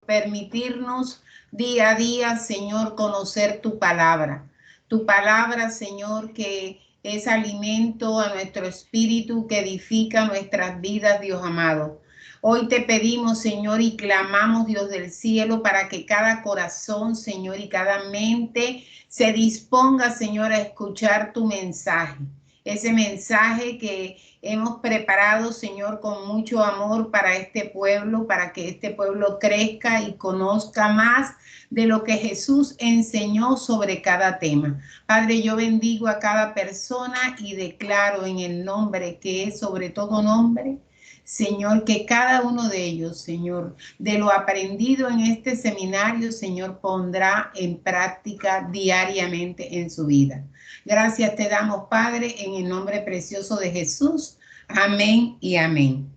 permitirnos día a día, Señor, conocer tu palabra. Tu palabra, Señor, que es alimento a nuestro espíritu, que edifica nuestras vidas, Dios amado. Hoy te pedimos, Señor, y clamamos, Dios del cielo, para que cada corazón, Señor, y cada mente se disponga, Señor, a escuchar tu mensaje. Ese mensaje que hemos preparado, Señor, con mucho amor para este pueblo, para que este pueblo crezca y conozca más de lo que Jesús enseñó sobre cada tema. Padre, yo bendigo a cada persona y declaro en el nombre que es sobre todo nombre, Señor, que cada uno de ellos, Señor, de lo aprendido en este seminario, Señor, pondrá en práctica diariamente en su vida. Gracias te damos, Padre, en el nombre precioso de Jesús. Amén y amén.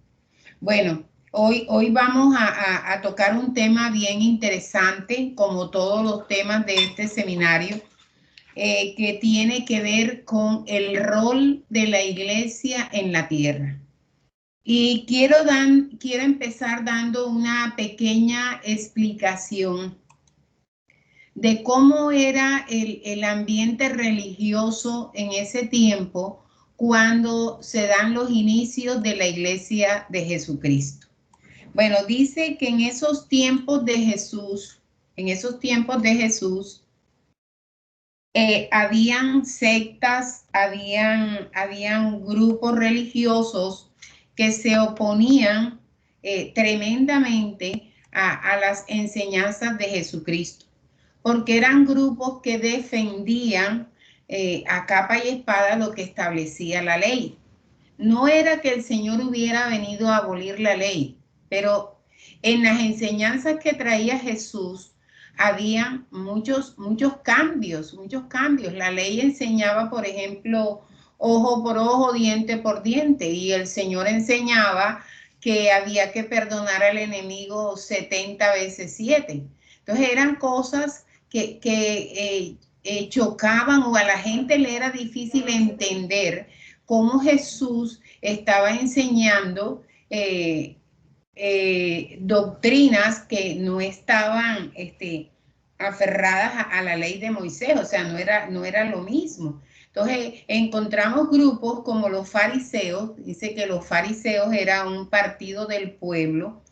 Bueno, hoy vamos a tocar un tema bien interesante, como todos los temas de este seminario, que tiene que ver con el rol de la iglesia en la tierra. Y quiero empezar dando una pequeña explicación de cómo era el ambiente religioso en ese tiempo cuando se dan los inicios de la iglesia de Jesucristo. Bueno, dice que en esos tiempos de Jesús, habían sectas, habían grupos religiosos que se oponían tremendamente a las enseñanzas de Jesucristo, porque eran grupos que defendían a capa y espada lo que establecía la ley. No era que el Señor hubiera venido a abolir la ley, pero en las enseñanzas que traía Jesús había muchos cambios. La ley enseñaba, por ejemplo, ojo por ojo, diente por diente, y el Señor enseñaba que había que perdonar al enemigo 70 veces 7. Entonces eran cosas que chocaban, o a la gente le era difícil entender cómo Jesús estaba enseñando doctrinas que no estaban aferradas a la ley de Moisés, o sea, no era lo mismo. Entonces, encontramos grupos como los fariseos. Dice que los fariseos eran un partido del pueblo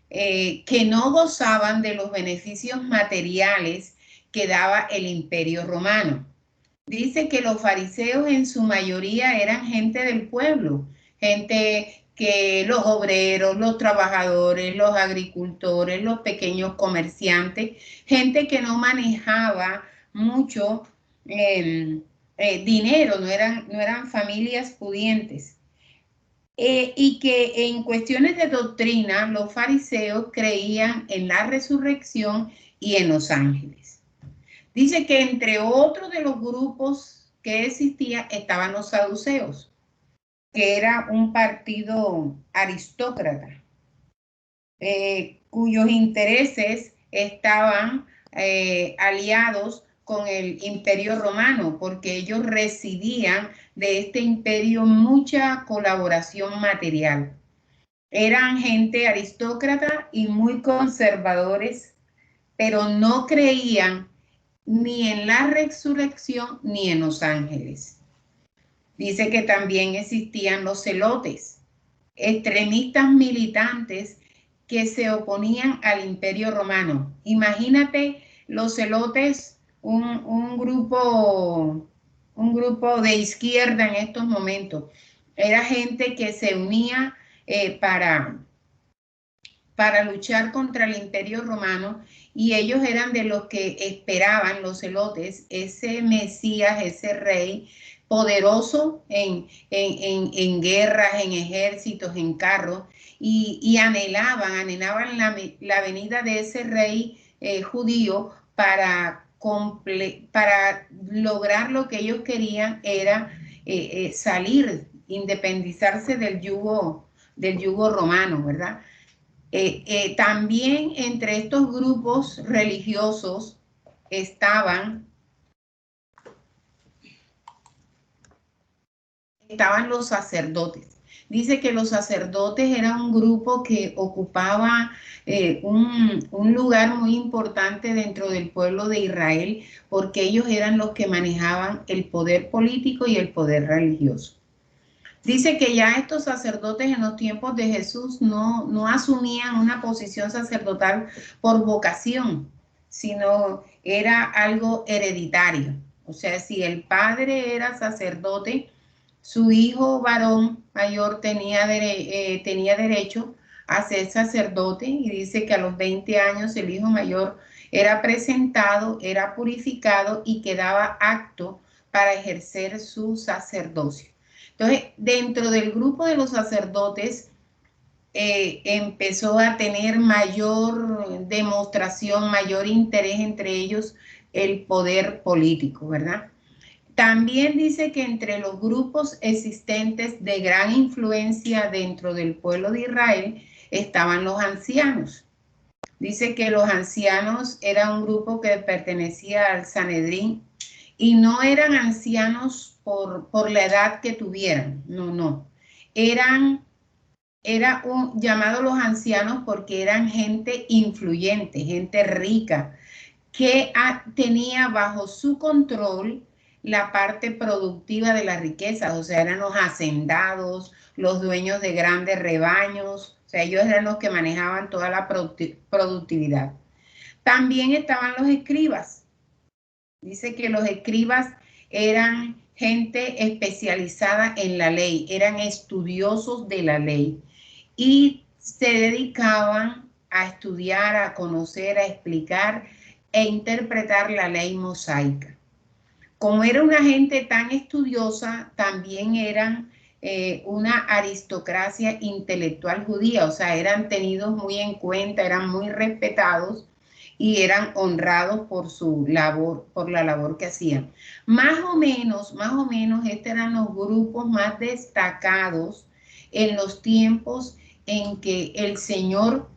que no gozaban de los beneficios materiales que daba el Imperio Romano. Dice que los fariseos en su mayoría eran gente del pueblo, gente que los obreros, los trabajadores, los agricultores, los pequeños comerciantes, gente que no manejaba mucho dinero, no eran familias pudientes. Y que en cuestiones de doctrina, los fariseos creían en la resurrección y en los ángeles. Dice que entre otros de los grupos que existía estaban los saduceos, que era un partido aristócrata, cuyos intereses estaban aliados con el Imperio Romano, porque ellos recibían de este imperio mucha colaboración material. Eran gente aristócrata y muy conservadores, pero no creían ni en la resurrección ni en los ángeles. Dice que también existían los celotes, extremistas militantes que se oponían al Imperio Romano. Imagínate los celotes, un grupo de izquierda en estos momentos. Era gente que se unía para luchar contra el Imperio Romano, y ellos eran de los que esperaban, los celotes, ese Mesías, ese rey poderoso en guerras, en ejércitos, en carros, y anhelaban la venida de ese rey judío para lograr lo que ellos querían, era salir, independizarse del yugo romano, ¿verdad? También entre estos grupos religiosos estaban los sacerdotes. Dice que los sacerdotes eran un grupo que ocupaba un lugar muy importante dentro del pueblo de Israel, porque ellos eran los que manejaban el poder político y el poder religioso. Dice que ya estos sacerdotes en los tiempos de Jesús no asumían una posición sacerdotal por vocación, sino era algo hereditario. O sea, si el padre era sacerdote, su hijo varón mayor tenía derecho a ser sacerdote, y dice que a los 20 años el hijo mayor era presentado, era purificado y quedaba apto para ejercer su sacerdocio. Entonces, dentro del grupo de los sacerdotes empezó a tener mayor demostración, mayor interés entre ellos el poder político, ¿verdad? También dice que entre los grupos existentes de gran influencia dentro del pueblo de Israel estaban los ancianos. Dice que los ancianos era un grupo que pertenecía al Sanedrín y no eran ancianos por la edad que tuvieran, no. Era llamado los ancianos porque eran gente influyente, gente rica, que tenía bajo su control la parte productiva de las riquezas, o sea, eran los hacendados, los dueños de grandes rebaños, o sea, ellos eran los que manejaban toda la productividad. También estaban los escribas. Dice que los escribas eran gente especializada en la ley, eran estudiosos de la ley y se dedicaban a estudiar, a conocer, a explicar e interpretar la ley mosaica. Como era una gente tan estudiosa, también eran una aristocracia intelectual judía, o sea, eran tenidos muy en cuenta, eran muy respetados y eran honrados por su labor, por la labor que hacían. Más o menos, estos eran los grupos más destacados en los tiempos en que el Señor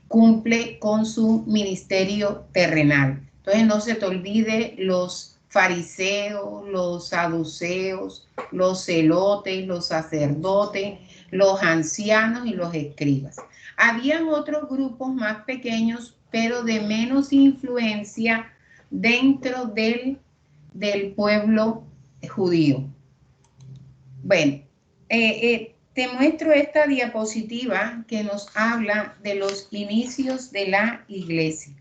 cumple con su ministerio terrenal. Entonces no se te olvide los fariseos, los saduceos, los celotes, los sacerdotes, los ancianos y los escribas. Habían otros grupos más pequeños, pero de menos influencia dentro del pueblo judío. Bueno, te muestro esta diapositiva que nos habla de los inicios de la iglesia.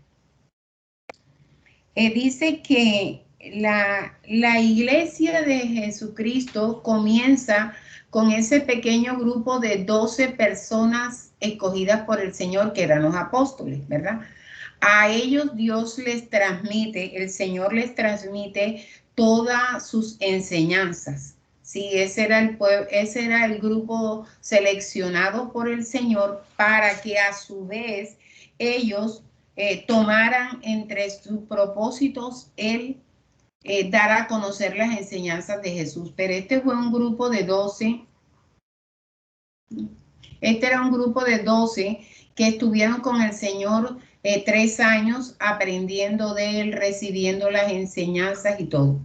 Dice que la iglesia de Jesucristo comienza con ese pequeño grupo de 12 personas escogidas por el Señor, que eran los apóstoles, ¿verdad? A ellos Dios les transmite, el Señor les transmite todas sus enseñanzas. Sí, ese era el grupo seleccionado por el Señor para que a su vez ellos tomaran entre sus propósitos el dar a conocer las enseñanzas de Jesús. Pero este fue un grupo de 12. Este era un grupo de 12 que estuvieron con el Señor 3 años aprendiendo de él, recibiendo las enseñanzas y todo.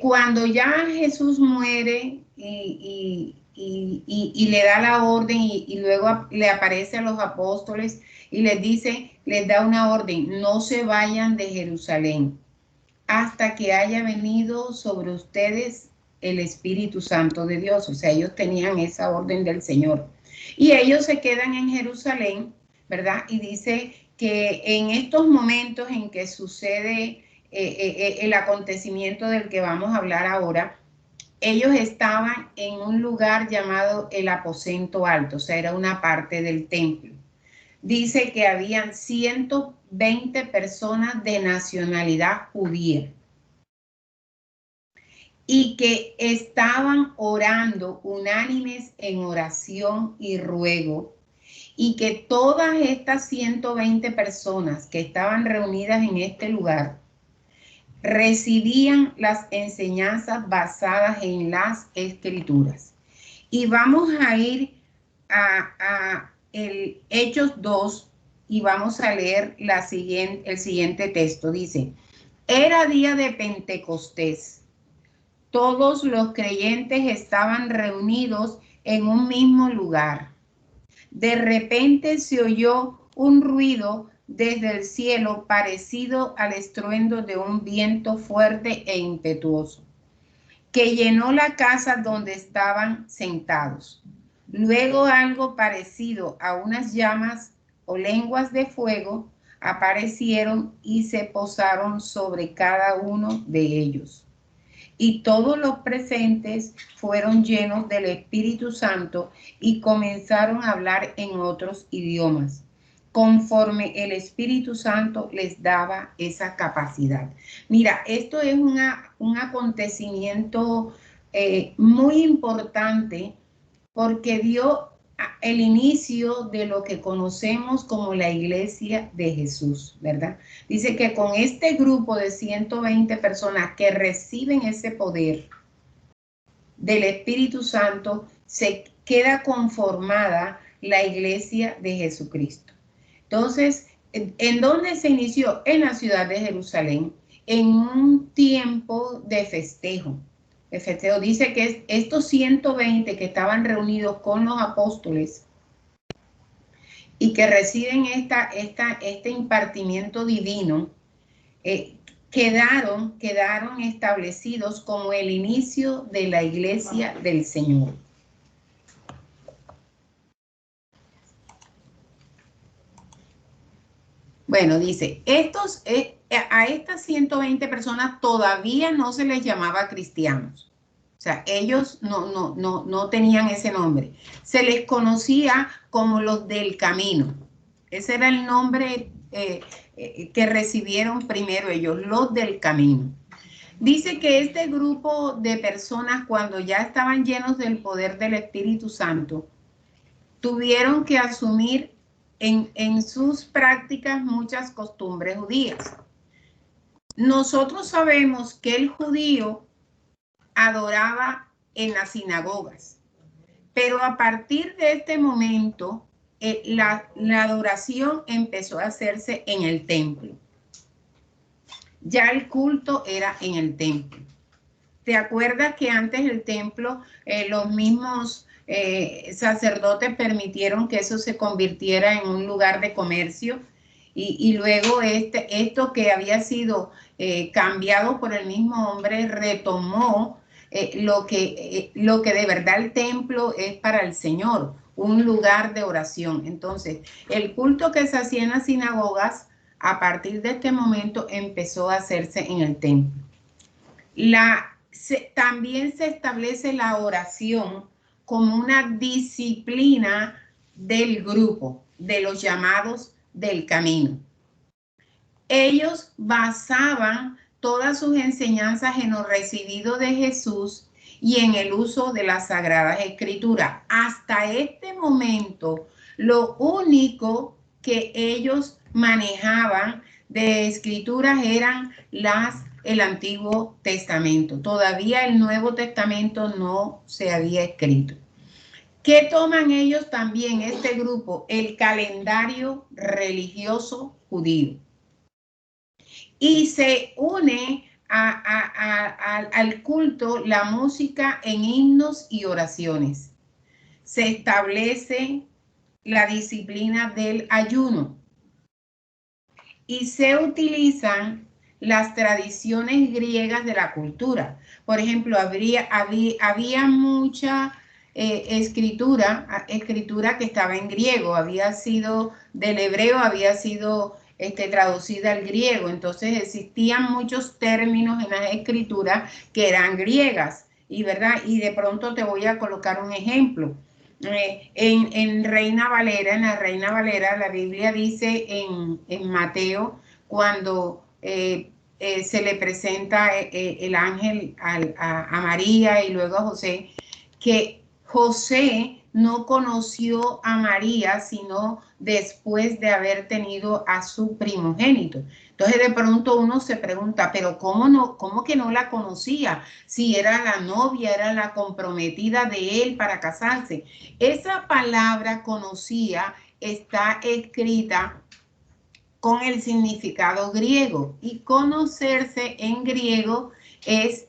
Cuando ya Jesús muere y le da la orden y luego le aparece a los apóstoles y les dice, les da una orden, no se vayan de Jerusalén hasta que haya venido sobre ustedes el Espíritu Santo de Dios. O sea, ellos tenían esa orden del Señor. Y ellos se quedan en Jerusalén, ¿verdad? Y dice que en estos momentos en que sucede el acontecimiento del que vamos a hablar ahora, ellos estaban en un lugar llamado el aposento alto, o sea, era una parte del templo. Dice que habían 120 personas de nacionalidad judía y que estaban orando unánimes en oración y ruego, y que todas estas 120 personas que estaban reunidas en este lugar recibían las enseñanzas basadas en las Escrituras. Y vamos a ir a el Hechos 2 y vamos a leer el siguiente texto. Dice, era día de Pentecostés. Todos los creyentes estaban reunidos en un mismo lugar. De repente se oyó un ruido desde el cielo parecido al estruendo de un viento fuerte e impetuoso, que llenó la casa donde estaban sentados. Luego algo parecido a unas llamas o lenguas de fuego aparecieron y se posaron sobre cada uno de ellos. Y todos los presentes fueron llenos del Espíritu Santo y comenzaron a hablar en otros idiomas, conforme el Espíritu Santo les daba esa capacidad. Mira, esto es un acontecimiento muy importante porque dio el inicio de lo que conocemos como la Iglesia de Jesús, ¿verdad? Dice que con este grupo de 120 personas que reciben ese poder del Espíritu Santo, se queda conformada la Iglesia de Jesucristo. Entonces, ¿en dónde se inició? En la ciudad de Jerusalén, en un tiempo de festejo. El festejo dice que estos 120 que estaban reunidos con los apóstoles y que reciben este impartimiento divino, quedaron establecidos como el inicio de la Iglesia del Señor. Bueno, dice, a estas 120 personas todavía no se les llamaba cristianos. O sea, ellos no tenían ese nombre. Se les conocía como los del camino. Ese era el nombre que recibieron primero ellos, los del camino. Dice que este grupo de personas, cuando ya estaban llenos del poder del Espíritu Santo, tuvieron que asumir en sus prácticas muchas costumbres judías. Nosotros sabemos que el judío adoraba en las sinagogas, pero a partir de este momento la adoración empezó a hacerse en el templo. Ya el culto era en el templo. ¿Te acuerdas que antes el templo, los mismos sacerdotes permitieron que eso se convirtiera en un lugar de comercio? Y luego esto que había sido cambiado por el mismo hombre retomó lo que de verdad el templo es para el Señor, un lugar de oración. Entonces, el culto que se hacía en las sinagogas, a partir de este momento empezó a hacerse en el templo. También se establece la oración como una disciplina del grupo, de los llamados del camino. Ellos basaban todas sus enseñanzas en lo recibido de Jesús y en el uso de las Sagradas Escrituras. Hasta este momento, lo único que ellos manejaban de escrituras eran el Antiguo Testamento. Todavía el Nuevo Testamento no se había escrito. ¿Qué toman ellos también, este grupo? El calendario religioso judío. Y se une al culto la música en himnos y oraciones. Se establece la disciplina del ayuno y se utilizan las tradiciones griegas de la cultura. Por ejemplo, había mucha escritura que estaba en griego, había sido del hebreo, había sido traducida al griego. Entonces existían muchos términos en las escrituras que eran griegas, ¿verdad? Y de pronto te voy a colocar un ejemplo. En Reina Valera, en la Reina Valera, la Biblia dice en Mateo, cuando se le presenta el ángel a María y luego a José, que José no conoció a María sino después de haber tenido a su primogénito. Entonces de pronto uno se pregunta, pero ¿cómo que no la conocía? Si era la novia, era la comprometida de él para casarse. Esa palabra conocía está escrita con el significado griego, y conocerse en griego es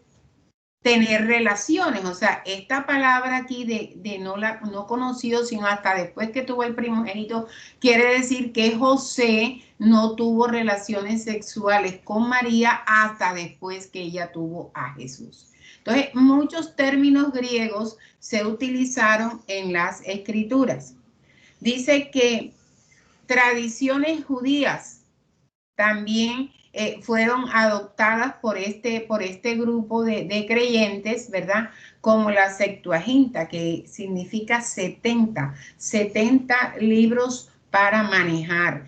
tener relaciones. O sea, esta palabra aquí de no conoció, sino hasta después que tuvo el primogénito, quiere decir que José no tuvo relaciones sexuales con María hasta después que ella tuvo a Jesús. Entonces, muchos términos griegos se utilizaron en las escrituras. Dice que tradiciones judías también fueron adoptadas por este grupo de creyentes, ¿verdad? Como la Septuaginta, que significa 70 libros para manejar.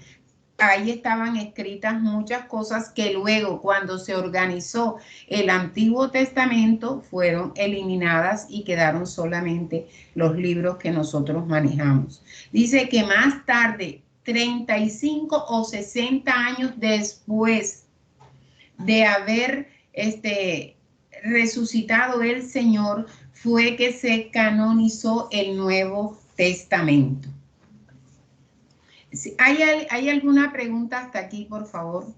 Ahí estaban escritas muchas cosas que luego, cuando se organizó el Antiguo Testamento, fueron eliminadas y quedaron solamente los libros que nosotros manejamos. Dice que más tarde, 35 o 60 años después de haber resucitado el Señor, fue que se canonizó el Nuevo Testamento. ¿Hay alguna pregunta hasta aquí, por favor?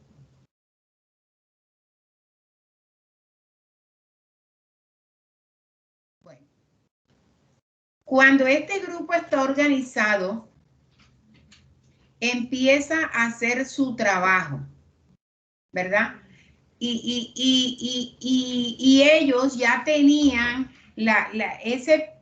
Bueno, cuando este grupo está organizado, empieza a hacer su trabajo, ¿verdad? Y ellos ya tenían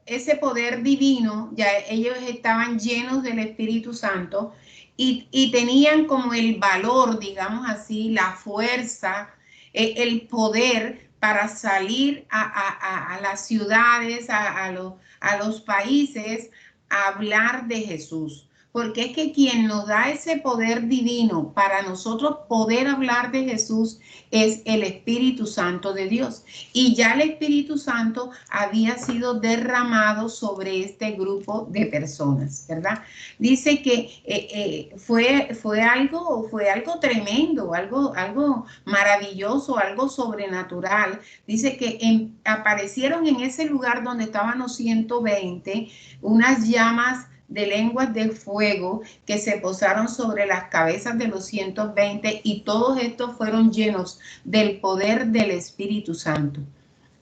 ese poder divino, ya ellos estaban llenos del Espíritu Santo y tenían como el valor, digamos así, la fuerza, el poder para salir a las ciudades, a los países, a hablar de Jesús. Porque es que quien nos da ese poder divino para nosotros poder hablar de Jesús es el Espíritu Santo de Dios. Y ya el Espíritu Santo había sido derramado sobre este grupo de personas, ¿verdad? Dice que fue algo tremendo, algo maravilloso, algo sobrenatural. Dice que aparecieron en ese lugar donde estaban los 120 unas llamas de lenguas de fuego que se posaron sobre las cabezas de los 120 y todos estos fueron llenos del poder del Espíritu Santo.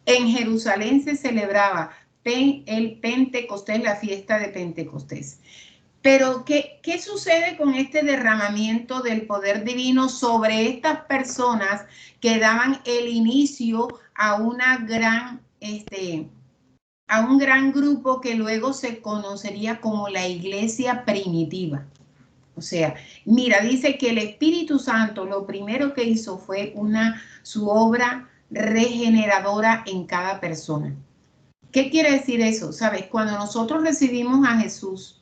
En Jerusalén se celebraba el Pentecostés, la fiesta de Pentecostés. Pero, ¿qué sucede con este derramamiento del poder divino sobre estas personas que daban el inicio a una a un gran grupo que luego se conocería como la iglesia primitiva? O sea, mira, dice que el Espíritu Santo lo primero que hizo fue su obra regeneradora en cada persona. ¿Qué quiere decir eso? Sabes, cuando nosotros recibimos a Jesús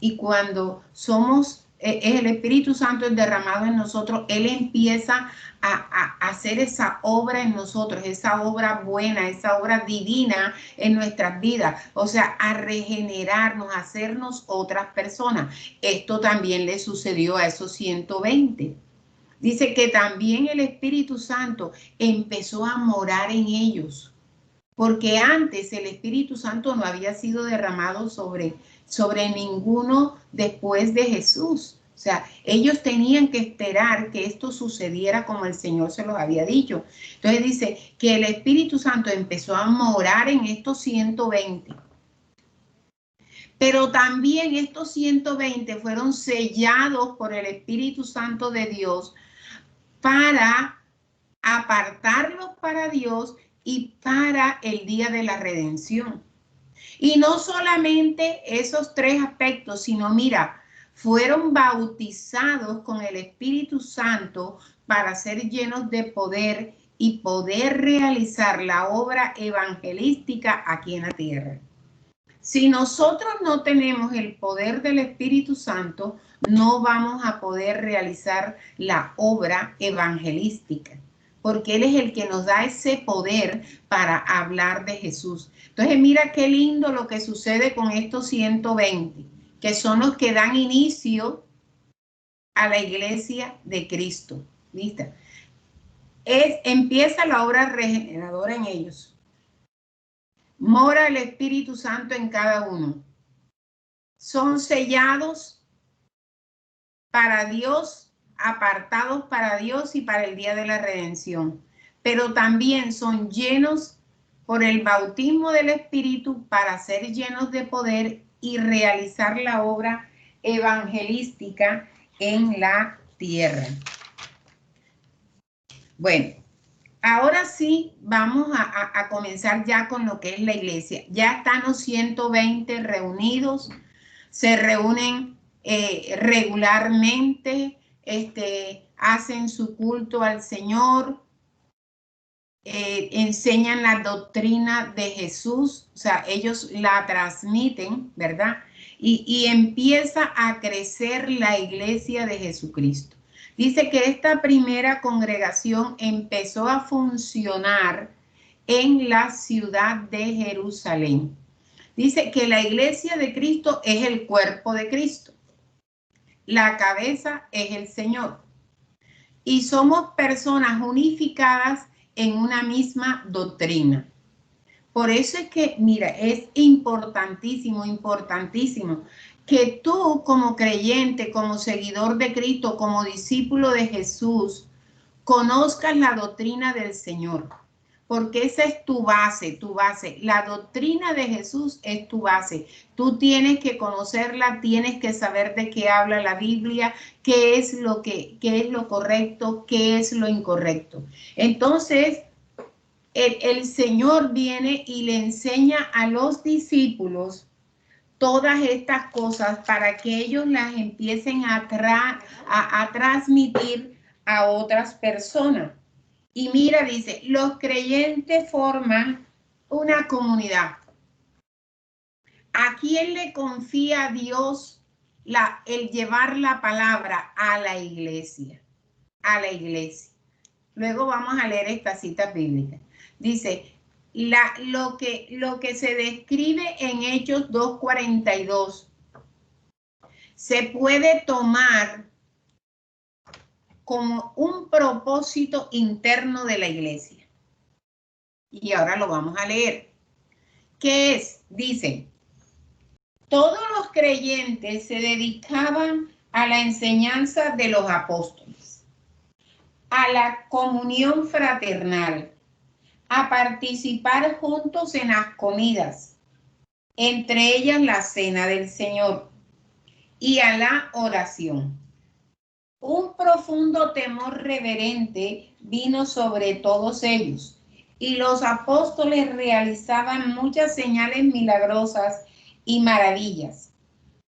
y cuando somos, el Espíritu Santo es derramado en nosotros, Él empieza a hacer esa obra en nosotros, esa obra buena, esa obra divina en nuestras vidas, o sea, a regenerarnos, a hacernos otras personas. Esto también le sucedió a esos 120. Dice que también el Espíritu Santo empezó a morar en ellos, porque antes el Espíritu Santo no había sido derramado sobre ninguno después de Jesús. O sea, ellos tenían que esperar que esto sucediera como el Señor se los había dicho. Entonces dice que el Espíritu Santo empezó a morar en estos 120. Pero también estos 120 fueron sellados por el Espíritu Santo de Dios para apartarlos para Dios y para el día de la redención. Y no solamente esos tres aspectos, sino mira, fueron bautizados con el Espíritu Santo para ser llenos de poder y poder realizar la obra evangelística aquí en la tierra. Si nosotros no tenemos el poder del Espíritu Santo, no vamos a poder realizar la obra evangelística, porque Él es el que nos da ese poder para hablar de Jesús. Entonces, mira qué lindo lo que sucede con estos 120, que son los que dan inicio a la iglesia de Cristo. ¿Listo? Empieza la obra regeneradora en ellos. Mora el Espíritu Santo en cada uno. Son sellados para Dios, apartados para Dios y para el día de la redención. Pero también son llenos por el bautismo del Espíritu para ser llenos de poder y realizar la obra evangelística en la tierra. Bueno, ahora sí vamos a comenzar ya con lo que es la iglesia. Ya están los 120 reunidos, se reúnen regularmente, hacen su culto al Señor, enseñan la doctrina de Jesús, o sea, ellos la transmiten, ¿verdad? Y empieza a crecer la iglesia de Jesucristo. Dice que esta primera congregación empezó a funcionar en la ciudad de Jerusalén. Dice que la iglesia de Cristo es el cuerpo de Cristo. La cabeza es el Señor. Y somos personas unificadas en una misma doctrina. Por eso es que, mira, es importantísimo, importantísimo que tú como creyente, como seguidor de Cristo, como discípulo de Jesús, conozcas la doctrina del Señor, porque esa es tu base, tu base. La doctrina de Jesús es tu base. Tú tienes que conocerla, tienes que saber de qué habla la Biblia, qué es lo correcto, qué es lo incorrecto. Entonces, el Señor viene y le enseña a los discípulos todas estas cosas para que ellos las empiecen a transmitir a otras personas. Y mira, dice, los creyentes forman una comunidad. ¿A quién le confía a Dios el llevar la palabra a la iglesia? A la iglesia. Luego vamos a leer esta cita bíblica. Dice, lo que se describe en Hechos 2:42 se puede tomar como un propósito interno de la iglesia. Y ahora lo vamos a leer. ¿Qué es? Dice, todos los creyentes se dedicaban a la enseñanza de los apóstoles, a la comunión fraternal, a participar juntos en las comidas, entre ellas la cena del Señor, y a la oración. Un profundo temor reverente vino sobre todos ellos, y los apóstoles realizaban muchas señales milagrosas y maravillas.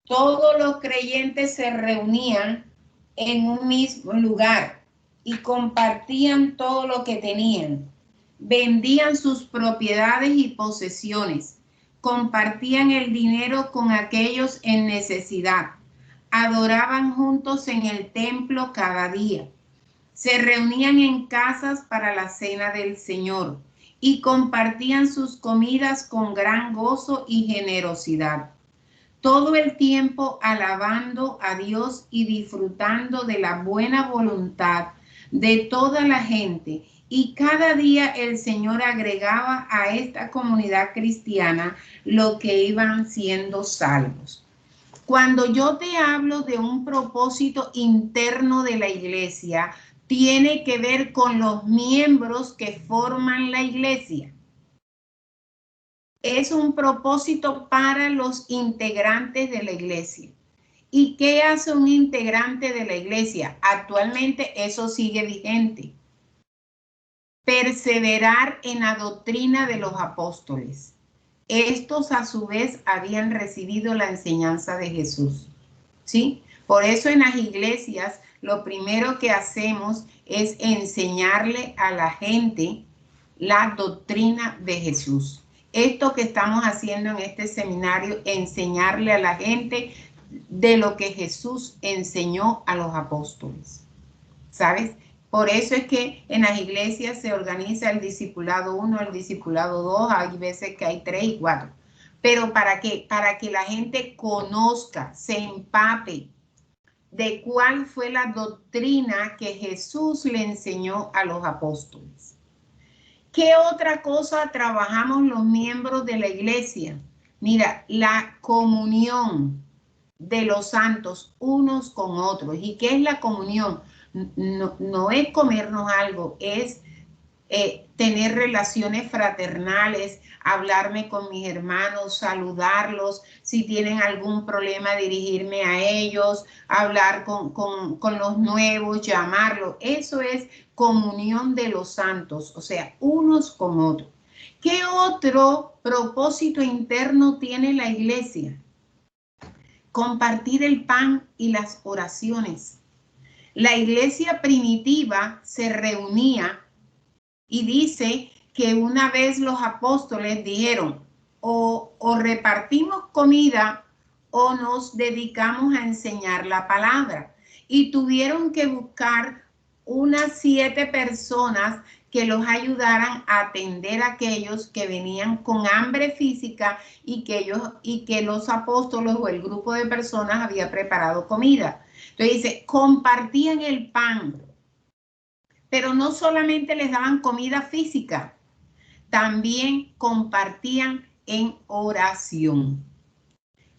Todos los creyentes se reunían en un mismo lugar y compartían todo lo que tenían. Vendían sus propiedades y posesiones, compartían el dinero con aquellos en necesidad, adoraban juntos en el templo cada día, se reunían en casas para la cena del Señor y compartían sus comidas con gran gozo y generosidad, todo el tiempo alabando a Dios y disfrutando de la buena voluntad de toda la gente. Y cada día el Señor agregaba a esta comunidad cristiana lo que iban siendo salvos. Cuando yo te hablo de un propósito interno de la iglesia, tiene que ver con los miembros que forman la iglesia. Es un propósito para los integrantes de la iglesia. ¿Y qué hace un integrante de la iglesia? Actualmente eso sigue vigente. Perseverar en la doctrina de los apóstoles. Estos a su vez habían recibido la enseñanza de Jesús, ¿sí? Por eso en las iglesias lo primero que hacemos es enseñarle a la gente la doctrina de Jesús. Esto que estamos haciendo en este seminario, enseñarle a la gente de lo que Jesús enseñó a los apóstoles, ¿sabes? Por eso es que en las iglesias se organiza el discipulado 1, el discipulado 2, hay veces que hay 3 y 4. ¿Pero para qué? Para que la gente conozca, se empape de cuál fue la doctrina que Jesús le enseñó a los apóstoles. ¿Qué otra cosa trabajamos los miembros de la iglesia? Mira, la comunión de los santos unos con otros. ¿Y qué es la comunión? No es comernos algo, es tener relaciones fraternales, hablarme con mis hermanos, saludarlos, si tienen algún problema, dirigirme a ellos, hablar con los nuevos, llamarlos. Eso es comunión de los santos, o sea, unos con otros. ¿Qué otro propósito interno tiene la iglesia? Compartir el pan y las oraciones. La iglesia primitiva se reunía y dice que una vez los apóstoles dijeron, o repartimos comida o nos dedicamos a enseñar la palabra. Y tuvieron que buscar unas 7 personas que los ayudaran a atender a aquellos que venían con hambre física y que los apóstoles o el grupo de personas había preparado comida. Entonces dice, compartían el pan, pero no solamente les daban comida física, también compartían en oración.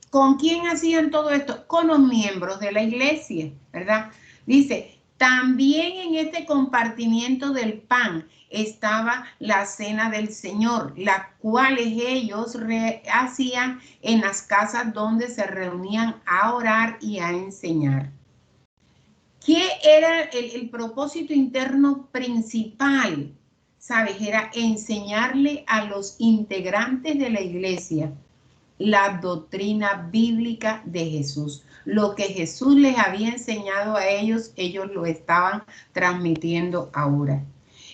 ¿Con quién hacían todo esto? Con los miembros de la iglesia, ¿verdad? Dice, también en este compartimiento del pan estaba la cena del Señor, las cuales ellos hacían en las casas donde se reunían a orar y a enseñar. ¿Qué era el propósito interno principal? ¿Sabes? Era enseñarle a los integrantes de la iglesia la doctrina bíblica de Jesús. Lo que Jesús les había enseñado a ellos, ellos lo estaban transmitiendo ahora.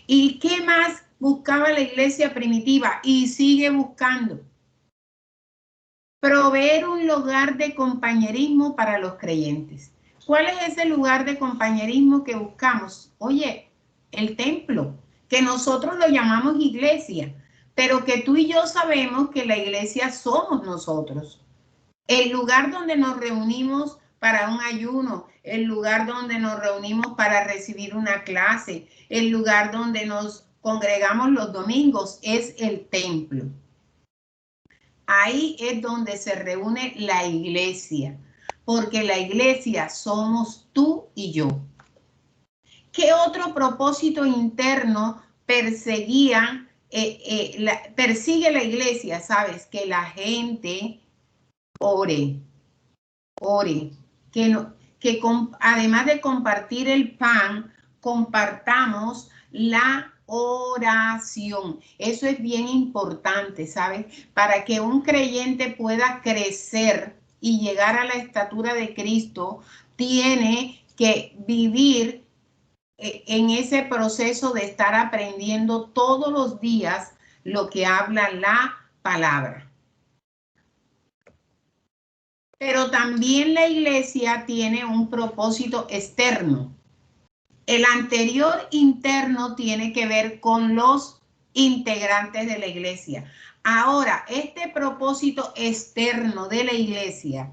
¿Y qué más buscaba la iglesia primitiva? Y sigue buscando. Proveer un lugar de compañerismo para los creyentes. ¿Cuál es ese lugar de compañerismo que buscamos? Oye, el templo, que nosotros lo llamamos iglesia, pero que tú y yo sabemos que la iglesia somos nosotros. El lugar donde nos reunimos para un ayuno, el lugar donde nos reunimos para recibir una clase, el lugar donde nos congregamos los domingos es el templo. Ahí es donde se reúne la iglesia, porque la iglesia somos tú y yo. ¿Qué otro propósito interno persigue la iglesia? Sabes, que la gente ore, que además de compartir el pan, compartamos la oración. Eso es bien importante, ¿sabes? Para que un creyente pueda crecer y llegar a la estatura de Cristo, tiene que vivir en ese proceso de estar aprendiendo todos los días lo que habla la palabra. Pero también la iglesia tiene un propósito externo. El anterior interno tiene que ver con los integrantes de la iglesia. Ahora, este propósito externo de la iglesia,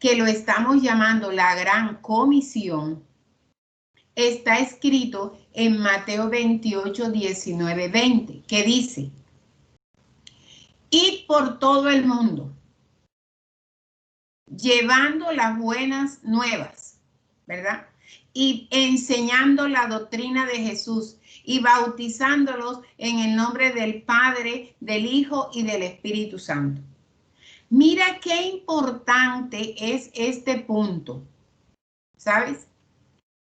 que lo estamos llamando la gran comisión, está escrito en Mateo 28, 19, 20, que dice, id por todo el mundo, llevando las buenas nuevas, ¿verdad? Y enseñando la doctrina de Jesús y bautizándolos en el nombre del Padre, del Hijo y del Espíritu Santo. Mira qué importante es este punto, ¿sabes?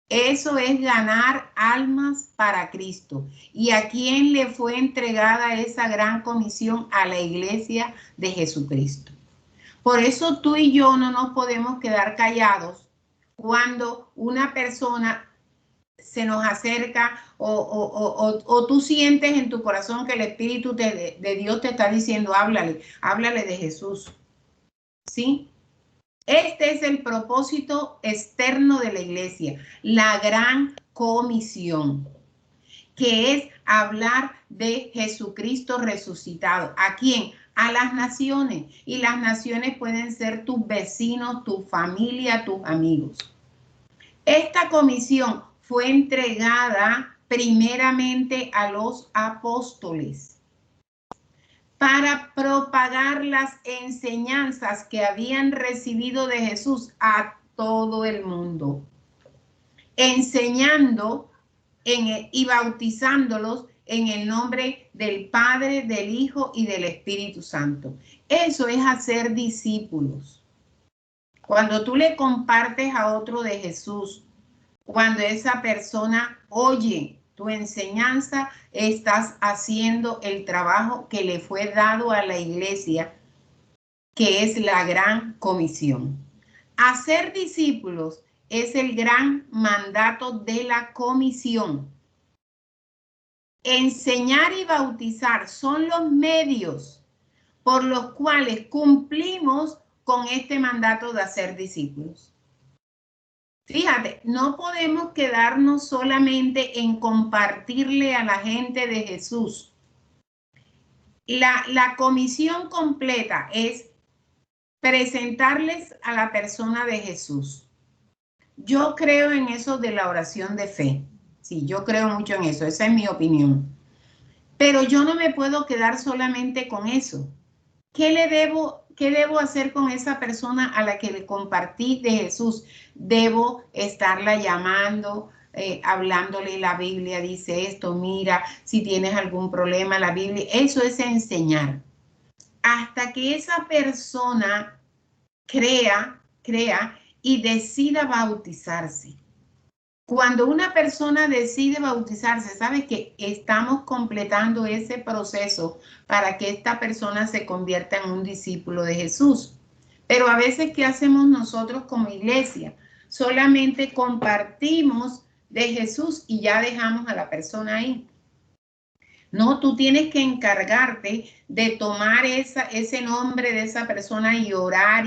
Eso es ganar almas para Cristo. ¿Y a quién le fue entregada esa gran comisión? A la iglesia de Jesucristo. Por eso tú y yo no nos podemos quedar callados cuando una persona se nos acerca o tú sientes en tu corazón que el Espíritu de Dios te está diciendo, háblale de Jesús. ¿Sí? Este es el propósito externo de la iglesia, la gran comisión, que es hablar de Jesucristo resucitado. ¿A quién? A las naciones. Y las naciones pueden ser tus vecinos, tu familia, tus amigos. Esta comisión fue entregada primeramente a los apóstoles para propagar las enseñanzas que habían recibido de Jesús a todo el mundo, enseñando y bautizándolos en el nombre del Padre, del Hijo y del Espíritu Santo. Eso es hacer discípulos. Cuando tú le compartes a otro de Jesús, cuando esa persona oye tu enseñanza, estás haciendo el trabajo que le fue dado a la iglesia, que es la gran comisión. Hacer discípulos es el gran mandato de la comisión. Enseñar y bautizar son los medios por los cuales cumplimos con este mandato de hacer discípulos. Fíjate, no podemos quedarnos solamente en compartirle a la gente de Jesús. La comisión completa es presentarles a la persona de Jesús. Yo creo en eso de la oración de fe. Sí, yo creo mucho en eso, esa es mi opinión. Pero yo no me puedo quedar solamente con eso. ¿Qué debo hacer con esa persona a la que le compartí de Jesús? Debo estarla llamando, hablándole la Biblia, dice esto, mira, si tienes algún problema, la Biblia, eso es enseñar. Hasta que esa persona crea y decida bautizarse. Cuando una persona decide bautizarse, ¿sabes que estamos completando ese proceso para que esta persona se convierta en un discípulo de Jesús? Pero a veces, ¿qué hacemos nosotros como iglesia? Solamente compartimos de Jesús y ya dejamos a la persona ahí. No, tú tienes que encargarte de tomar ese nombre de esa persona y orar,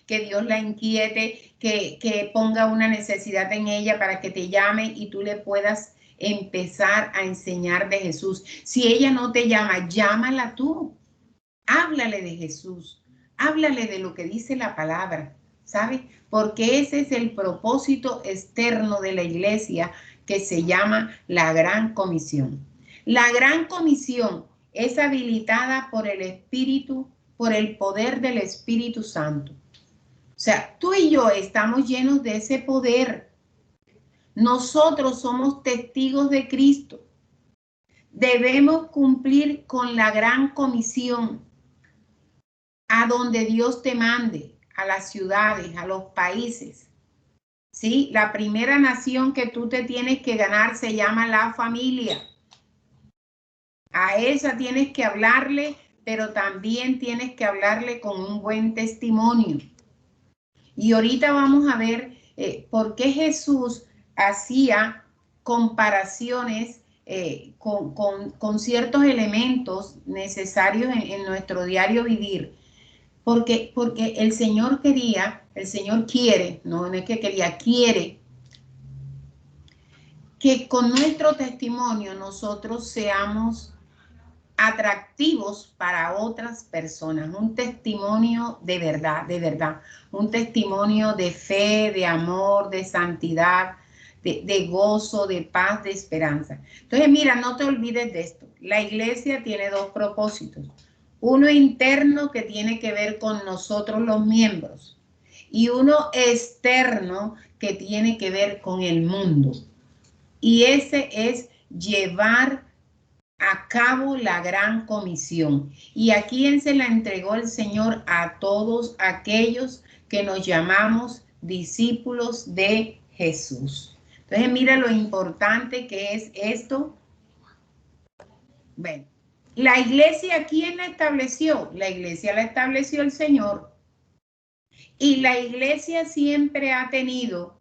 que Dios la inquiete, que ponga una necesidad en ella para que te llame y tú le puedas empezar a enseñar de Jesús. Si ella no te llama, llámala tú. Háblale de Jesús. Háblale de lo que dice la palabra, ¿sabes? Porque ese es el propósito externo de la iglesia que se llama la Gran Comisión. La Gran Comisión es habilitada por el Espíritu, por el poder del Espíritu Santo. O sea, tú y yo estamos llenos de ese poder. Nosotros somos testigos de Cristo. Debemos cumplir con la Gran Comisión a donde Dios te mande, a las ciudades, a los países. ¿Sí? La primera nación que tú te tienes que ganar se llama la familia. A esa tienes que hablarle, pero también tienes que hablarle con un buen testimonio. Y ahorita vamos a ver por qué Jesús hacía comparaciones con ciertos elementos necesarios en nuestro diario vivir. Porque el Señor quiere, no es que quería, quiere que con nuestro testimonio nosotros seamos atractivos para otras personas, un testimonio de verdad, un testimonio de fe, de amor, de santidad, de gozo, de paz, de esperanza. Entonces, mira, no te olvides de esto. La iglesia tiene dos propósitos. Uno interno que tiene que ver con nosotros los miembros y uno externo que tiene que ver con el mundo. Y ese es llevar a cabo la gran comisión. ¿Y a quién se la entregó el Señor? A todos aquellos que nos llamamos discípulos de Jesús. Entonces, mira lo importante que es esto. Bueno, la iglesia, ¿quién la estableció? La iglesia la estableció el Señor. Y la iglesia siempre ha tenido,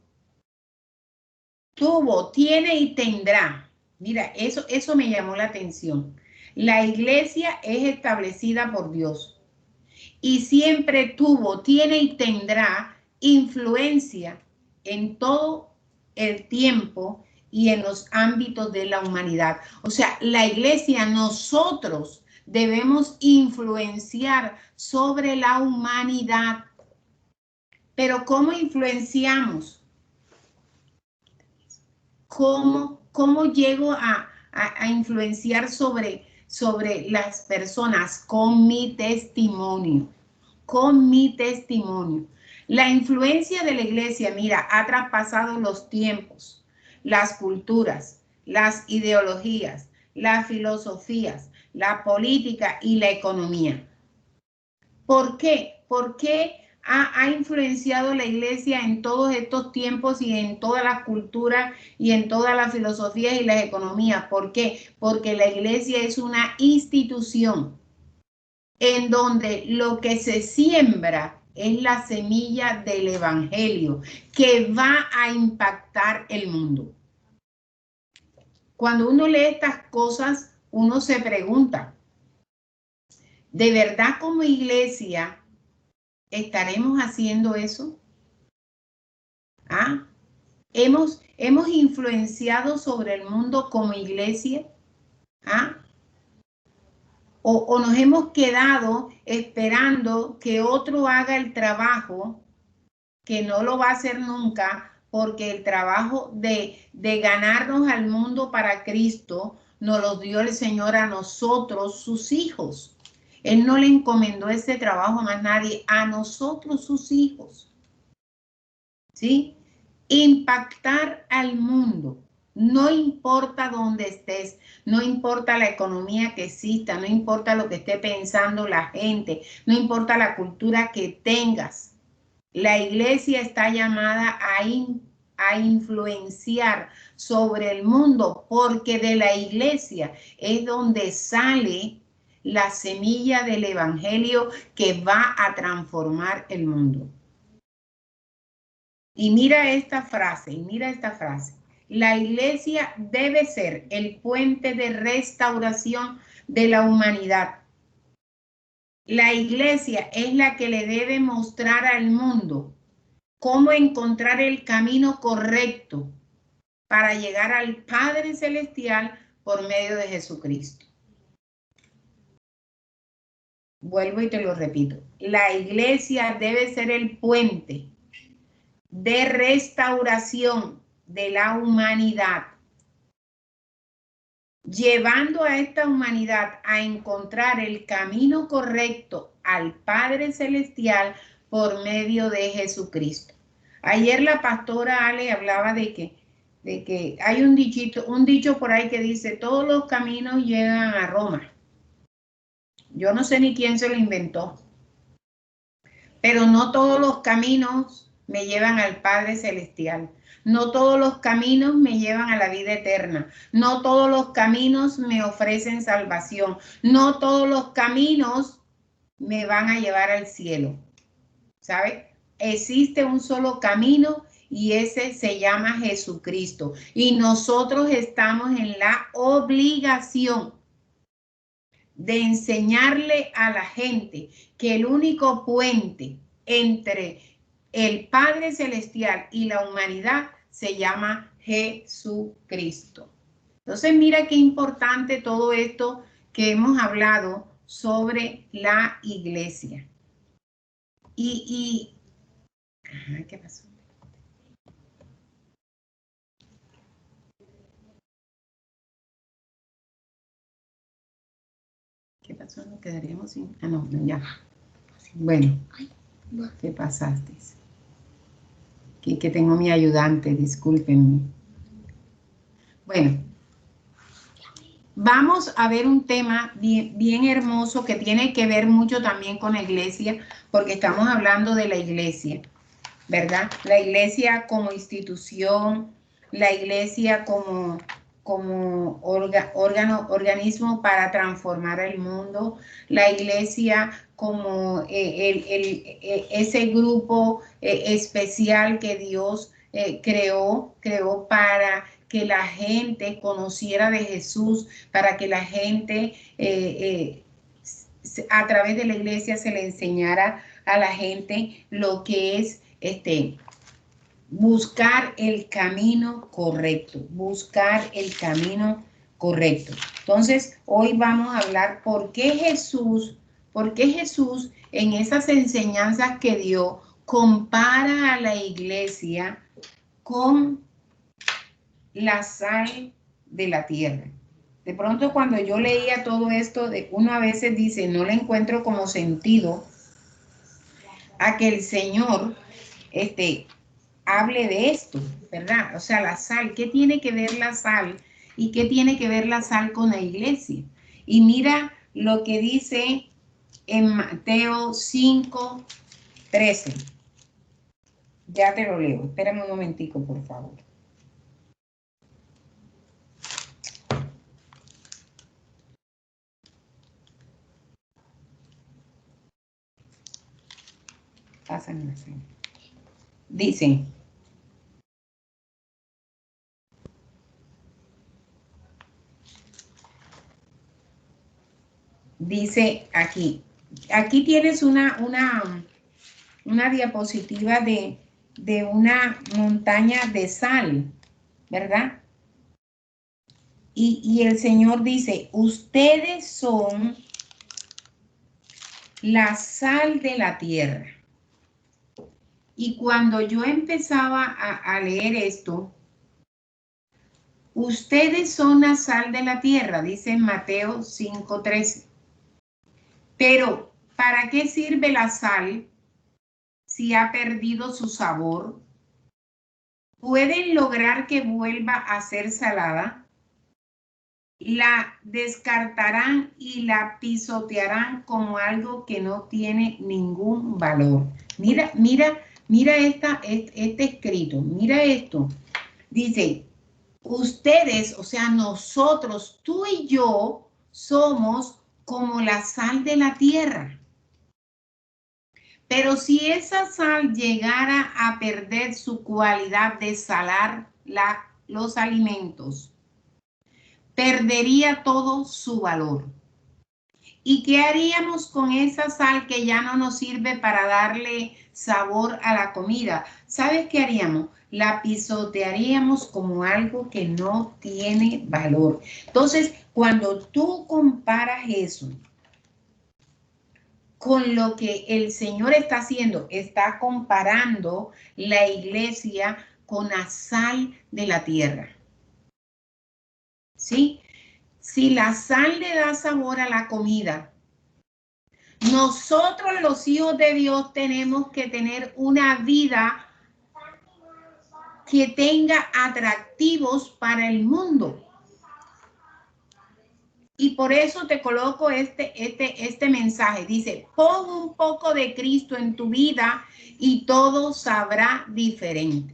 tiene y tendrá. Mira, eso me llamó la atención. La iglesia es establecida por Dios y siempre tiene y tendrá influencia en todo el tiempo y en los ámbitos de la humanidad. O sea, la iglesia, nosotros debemos influenciar sobre la humanidad. Pero ¿cómo influenciamos? ¿Cómo llego a influenciar sobre las personas? Con mi testimonio, con mi testimonio. La influencia de la iglesia, mira, ha traspasado los tiempos, las culturas, las ideologías, las filosofías, la política y la economía. ¿Por qué? ¿Por qué ha influenciado la iglesia en todos estos tiempos y en todas las culturas y en todas las filosofías y las economías? ¿Por qué? Porque la iglesia es una institución en donde lo que se siembra es la semilla del evangelio que va a impactar el mundo. Cuando uno lee estas cosas, uno se pregunta, ¿de verdad como iglesia estaremos haciendo eso? ¿Ah? ¿Hemos influenciado sobre el mundo como iglesia? ¿Ah? O nos hemos quedado esperando que otro haga el trabajo, que no lo va a hacer nunca, porque el trabajo de ganarnos al mundo para Cristo nos lo dio el Señor a nosotros, sus hijos. Él no le encomendó ese trabajo a más nadie, a nosotros, sus hijos. ¿Sí? Impactar al mundo. No importa dónde estés, no importa la economía que exista, no importa lo que esté pensando la gente, no importa la cultura que tengas. La iglesia está llamada a influenciar sobre el mundo, porque de la iglesia es donde sale la semilla del evangelio que va a transformar el mundo. Y mira esta frase, La iglesia debe ser el puente de restauración de la humanidad. La iglesia es la que le debe mostrar al mundo cómo encontrar el camino correcto para llegar al Padre Celestial por medio de Jesucristo. Vuelvo y te lo repito. La iglesia debe ser el puente de restauración de la humanidad, llevando a esta humanidad a encontrar el camino correcto al Padre Celestial por medio de Jesucristo. Ayer la pastora Ale hablaba de que hay un dicho por ahí que dice, todos los caminos llegan a Roma. Yo no sé ni quién se lo inventó, pero no todos los caminos me llevan al Padre Celestial. No todos los caminos me llevan a la vida eterna. No todos los caminos me ofrecen salvación. No todos los caminos me van a llevar al cielo. ¿Sabe? Existe un solo camino y ese se llama Jesucristo. Y nosotros estamos en la obligación de enseñarle a la gente que el único puente entre el Padre Celestial y la humanidad se llama Jesucristo. Entonces, mira qué importante todo esto que hemos hablado sobre la iglesia. ¿Qué pasó? ¿Qué pasó? ¿Nos quedaríamos sin...? Ah, no, ya. Bueno, ¿qué pasaste? Que tengo mi ayudante, discúlpenme. Bueno, vamos a ver un tema bien hermoso que tiene que ver mucho también con la iglesia, porque estamos hablando de la iglesia, ¿verdad? La iglesia como institución, la iglesia como organismo para transformar el mundo, la iglesia como ese grupo especial que Dios creó para que la gente conociera de Jesús, para que la gente a través de la iglesia se le enseñara a la gente lo que es buscar el camino correcto, Entonces, hoy vamos a hablar por qué Jesús en esas enseñanzas que dio compara a la iglesia con la sal de la tierra. De pronto, cuando yo leía todo esto, uno a veces dice, no le encuentro como sentido a que el Señor hable de esto, ¿verdad? O sea, la sal, ¿qué tiene que ver la sal ¿Y qué tiene que ver la sal con la iglesia? Y mira lo que dice en Mateo 5:13. Ya te lo leo. Espérame un momentico, por favor. Pásame la señal. Dice, aquí tienes una diapositiva de una montaña de sal, ¿verdad? Y el Señor dice, ustedes son la sal de la tierra. Y cuando yo empezaba a leer esto, ustedes son la sal de la tierra, dice en Mateo 5:13. Pero, ¿para qué sirve la sal si ha perdido su sabor? ¿Pueden lograr que vuelva a ser salada? La descartarán y la pisotearán como algo que no tiene ningún valor. Mira este escrito, mira esto. Dice, ustedes, o sea, nosotros, tú y yo, somos como la sal de la tierra. Pero si esa sal llegara a perder su cualidad de salar los alimentos, perdería todo su valor. ¿Y qué haríamos con esa sal que ya no nos sirve para darle sabor a la comida? ¿Sabes qué haríamos? La pisotearíamos como algo que no tiene valor. Entonces, cuando tú comparas eso con lo que el Señor está haciendo, está comparando la iglesia con la sal de la tierra. ¿Sí? Si la sal le da sabor a la comida, nosotros los hijos de Dios tenemos que tener una vida que tenga atractivos para el mundo. Y por eso te coloco este mensaje. Dice, pon un poco de Cristo en tu vida y todo sabrá diferente.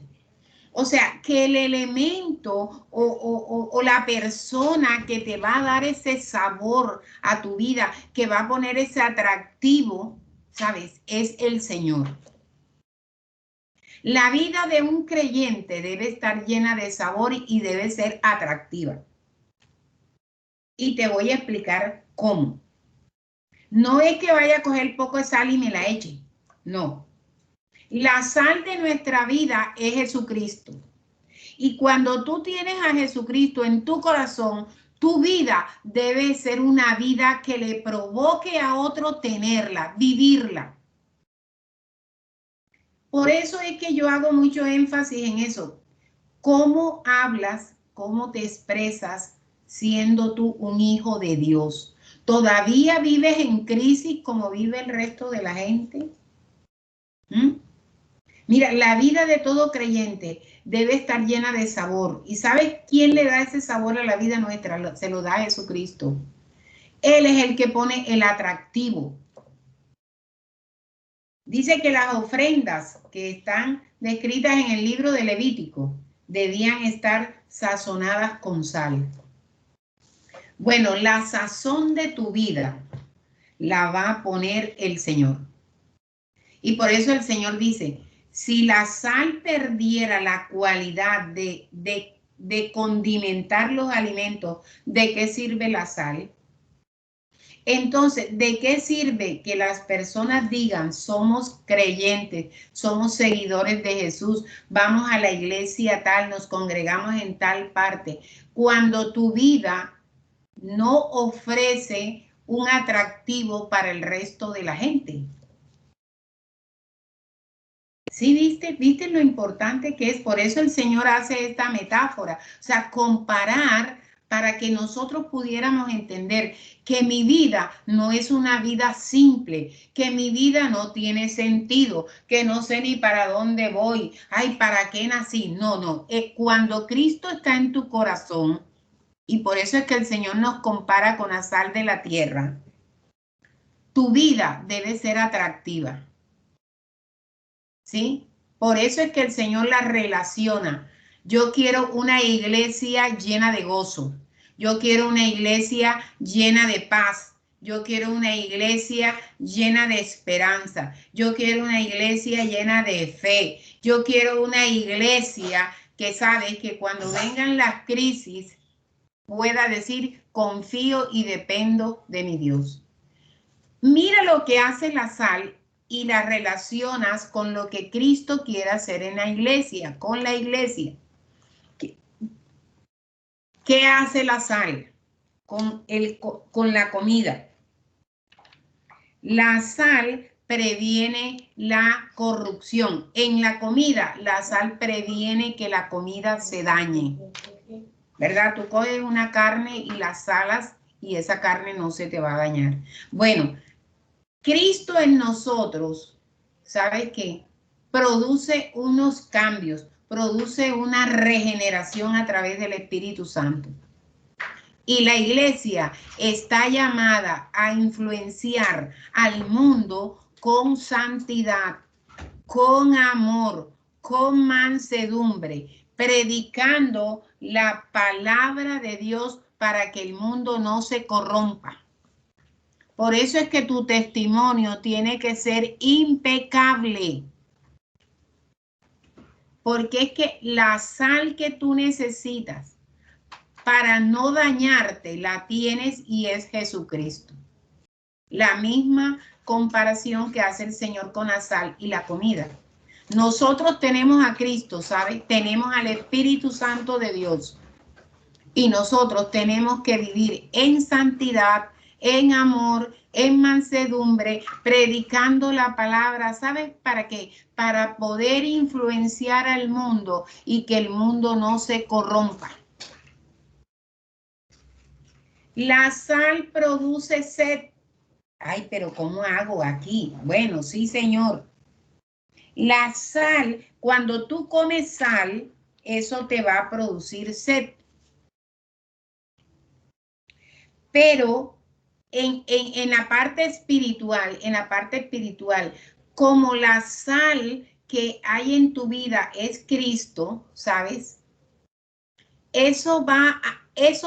O sea, que el elemento o la persona que te va a dar ese sabor a tu vida, que va a poner ese atractivo, ¿sabes? Es el Señor. La vida de un creyente debe estar llena de sabor y debe ser atractiva. Y te voy a explicar cómo. No es que vaya a coger poco de sal y me la eche. No. La sal de nuestra vida es Jesucristo. Y cuando tú tienes a Jesucristo en tu corazón, tu vida debe ser una vida que le provoque a otro tenerla, vivirla. Por eso es que yo hago mucho énfasis en eso. ¿Cómo hablas, cómo te expresas siendo tú un hijo de Dios? ¿Todavía vives en crisis como vive el resto de la gente? ¿Mm? Mira, la vida de todo creyente debe estar llena de sabor. ¿Y sabes quién le da ese sabor a la vida nuestra? Se lo da a Jesucristo. Él es el que pone el atractivo. Dice que las ofrendas que están descritas en el libro de Levítico debían estar sazonadas con sal. Bueno, la sazón de tu vida la va a poner el Señor. Y por eso el Señor dice, si la sal perdiera la cualidad de condimentar los alimentos, ¿de qué sirve la sal? Entonces, ¿de qué sirve que las personas digan, somos creyentes, somos seguidores de Jesús, vamos a la iglesia tal, nos congregamos en tal parte, cuando tu vida no ofrece un atractivo para el resto de la gente? Sí, viste lo importante que es. Por eso el Señor hace esta metáfora, o sea, comparar para que nosotros pudiéramos entender que mi vida no es una vida simple, que mi vida no tiene sentido, que no sé ni para dónde voy, ay, ¿para qué nací? No, cuando Cristo está en tu corazón, Y por eso es que el Señor nos compara con la sal de la tierra. Tu vida debe ser atractiva, ¿sí? Por eso es que el Señor la relaciona. Yo quiero una iglesia llena de gozo. Yo quiero una iglesia llena de paz. Yo quiero una iglesia llena de esperanza. Yo quiero una iglesia llena de fe. Yo quiero una iglesia que sabe que cuando vengan las crisis pueda decir, confío y dependo de mi Dios. Mira lo que hace la sal y la relacionas con lo que Cristo quiere hacer en la iglesia, con la iglesia. ¿Qué hace la sal con la comida? La sal previene la corrupción. En la comida, la sal previene que la comida se dañe. ¿Verdad? Tú coges una carne y la salas y esa carne no se te va a dañar. Bueno, Cristo en nosotros, ¿sabe qué? Produce unos cambios, produce una regeneración a través del Espíritu Santo. Y la iglesia está llamada a influenciar al mundo con santidad, con amor, con mansedumbre, predicando la palabra de Dios para que el mundo no se corrompa. Por eso es que tu testimonio tiene que ser impecable. Porque es que la sal que tú necesitas para no dañarte la tienes y es Jesucristo. La misma comparación que hace el Señor con la sal y la comida. Nosotros tenemos a Cristo, ¿sabes? Tenemos al Espíritu Santo de Dios. Y nosotros tenemos que vivir en santidad, en amor, en mansedumbre, predicando la palabra, ¿sabes para qué? Para poder influenciar al mundo y que el mundo no se corrompa. La sal produce sed. Ay, pero ¿cómo hago aquí? Bueno, sí, Señor. La sal, cuando tú comes sal, eso te va a producir sed. Pero en la parte espiritual, como la sal que hay en tu vida es Cristo, ¿sabes? Eso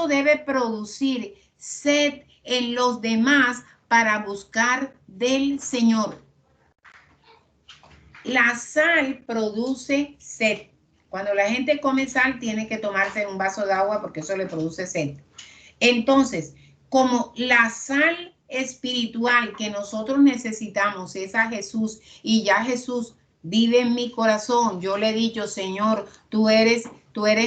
debe producir sed en los demás para buscar del Señor. La sal produce sed. Cuando la gente come sal, tiene que tomarse un vaso de agua porque eso le produce sed. Entonces, como la sal espiritual que nosotros necesitamos es a Jesús y ya Jesús vive en mi corazón, yo le he dicho, Señor, tú eres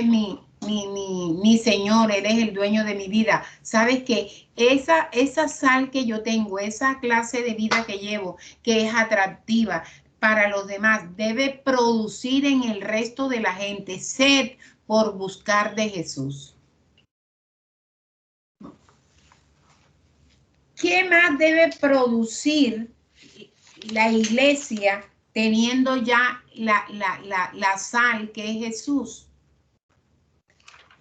mi Señor, eres el dueño de mi vida. Sabes que esa sal que yo tengo, esa clase de vida que llevo, que es atractiva para los demás, debe producir en el resto de la gente sed por buscar de Jesús. ¿Qué más debe producir la iglesia teniendo ya la sal que es Jesús?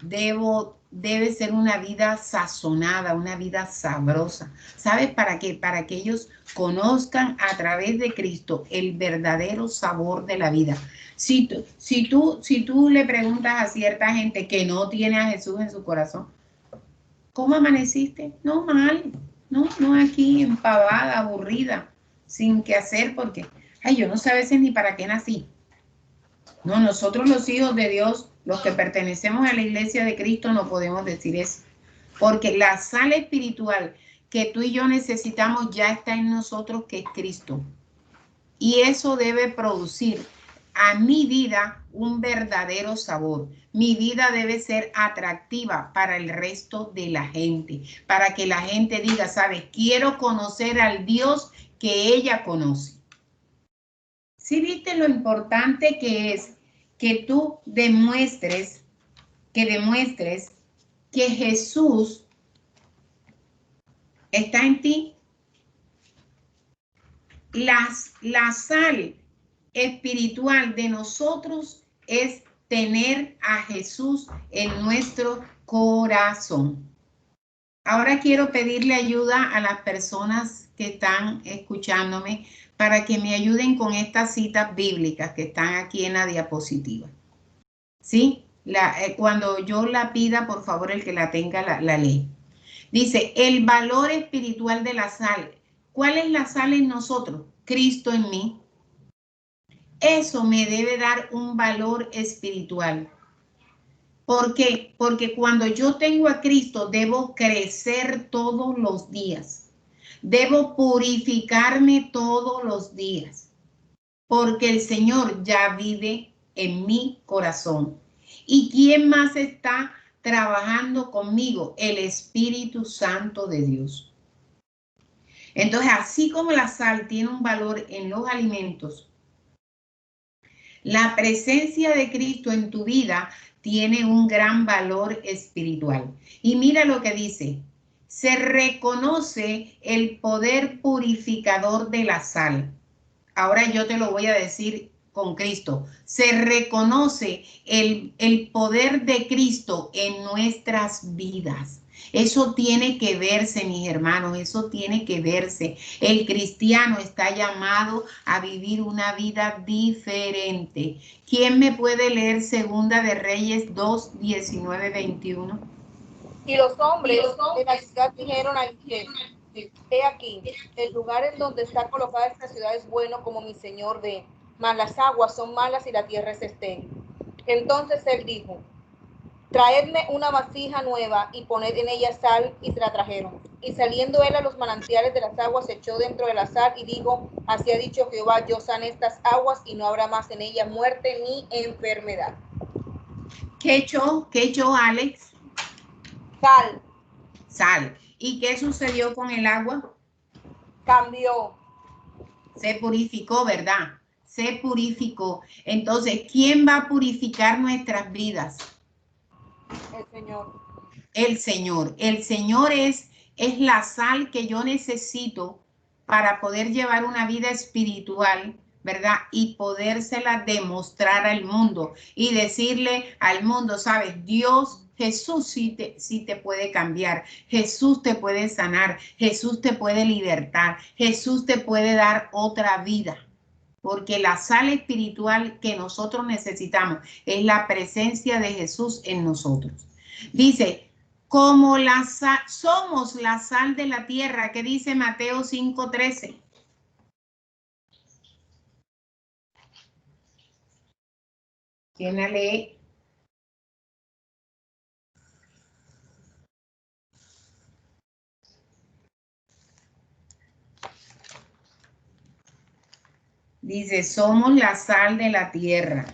Debe ser una vida sazonada, una vida sabrosa. ¿Sabes para qué? Para que ellos conozcan a través de Cristo el verdadero sabor de la vida. Si tú le preguntas a cierta gente que no tiene a Jesús en su corazón, ¿cómo amaneciste? No, mal. No aquí empavada, aburrida, sin qué hacer, porque, ay, yo no sé a veces ni para qué nací. No, nosotros los hijos de Dios, los que pertenecemos a la iglesia de Cristo, no podemos decir eso. Porque la sal espiritual que tú y yo necesitamos ya está en nosotros, que es Cristo. Y eso debe producir a mi vida un verdadero sabor. Mi vida debe ser atractiva para el resto de la gente, para que la gente diga, ¿sabes? Quiero conocer al Dios que ella conoce. ¿Sí viste lo importante que es que tú demuestres que Jesús está en ti? La sal espiritual de nosotros es tener a Jesús en nuestro corazón. Ahora quiero pedirle ayuda a las personas que están escuchándome para que me ayuden con estas citas bíblicas que están aquí en la diapositiva. ¿Sí? Cuando yo la pida, por favor, el que la tenga la lee. Dice, el valor espiritual de la sal. ¿Cuál es la sal en nosotros? Cristo en mí. Eso me debe dar un valor espiritual. ¿Por qué? Porque cuando yo tengo a Cristo, debo crecer todos los días. Debo purificarme todos los días. Porque el Señor ya vive en mi corazón. ¿Y quién más está trabajando conmigo? El Espíritu Santo de Dios. Entonces, así como la sal tiene un valor en los alimentos, la presencia de Cristo en tu vida tiene un gran valor espiritual. Y mira lo que dice, se reconoce el poder purificador de la sal. Ahora yo te lo voy a decir con Cristo. Se reconoce el poder de Cristo en nuestras vidas. Eso tiene que verse, mis hermanos, eso tiene que verse. El cristiano está llamado a vivir una vida diferente. ¿Quién me puede leer Segunda de Reyes 2, 19, 21? Y los hombres de la ciudad dijeron a Eliseo, he aquí, el lugar en donde está colocada esta ciudad es bueno como mi señor ve, mas las aguas son malas y la tierra es estéril. Entonces él dijo, traedme una vasija nueva y poned en ella sal, y se la trajeron. Y saliendo él a los manantiales de las aguas, se echó dentro de la sal y dijo, así ha dicho Jehová, yo sané estas aguas y no habrá más en ellas muerte ni enfermedad. ¿Qué echó, Alex? Sal. Sal. ¿Y qué sucedió con el agua? Cambió. Se purificó, ¿verdad? Se purificó. Entonces, ¿quién va a purificar nuestras vidas? El Señor. El Señor. El Señor es la sal que yo necesito para poder llevar una vida espiritual, ¿verdad? Y podérsela demostrar al mundo y decirle al mundo, ¿sabes? Dios, Jesús sí te puede cambiar, Jesús te puede sanar, Jesús te puede libertar, Jesús te puede dar otra vida. Porque la sal espiritual que nosotros necesitamos es la presencia de Jesús en nosotros. Dice, como la sal, somos la sal de la tierra, que dice Mateo 5:13. ¿Quién la lee? Dice, somos la sal de la tierra.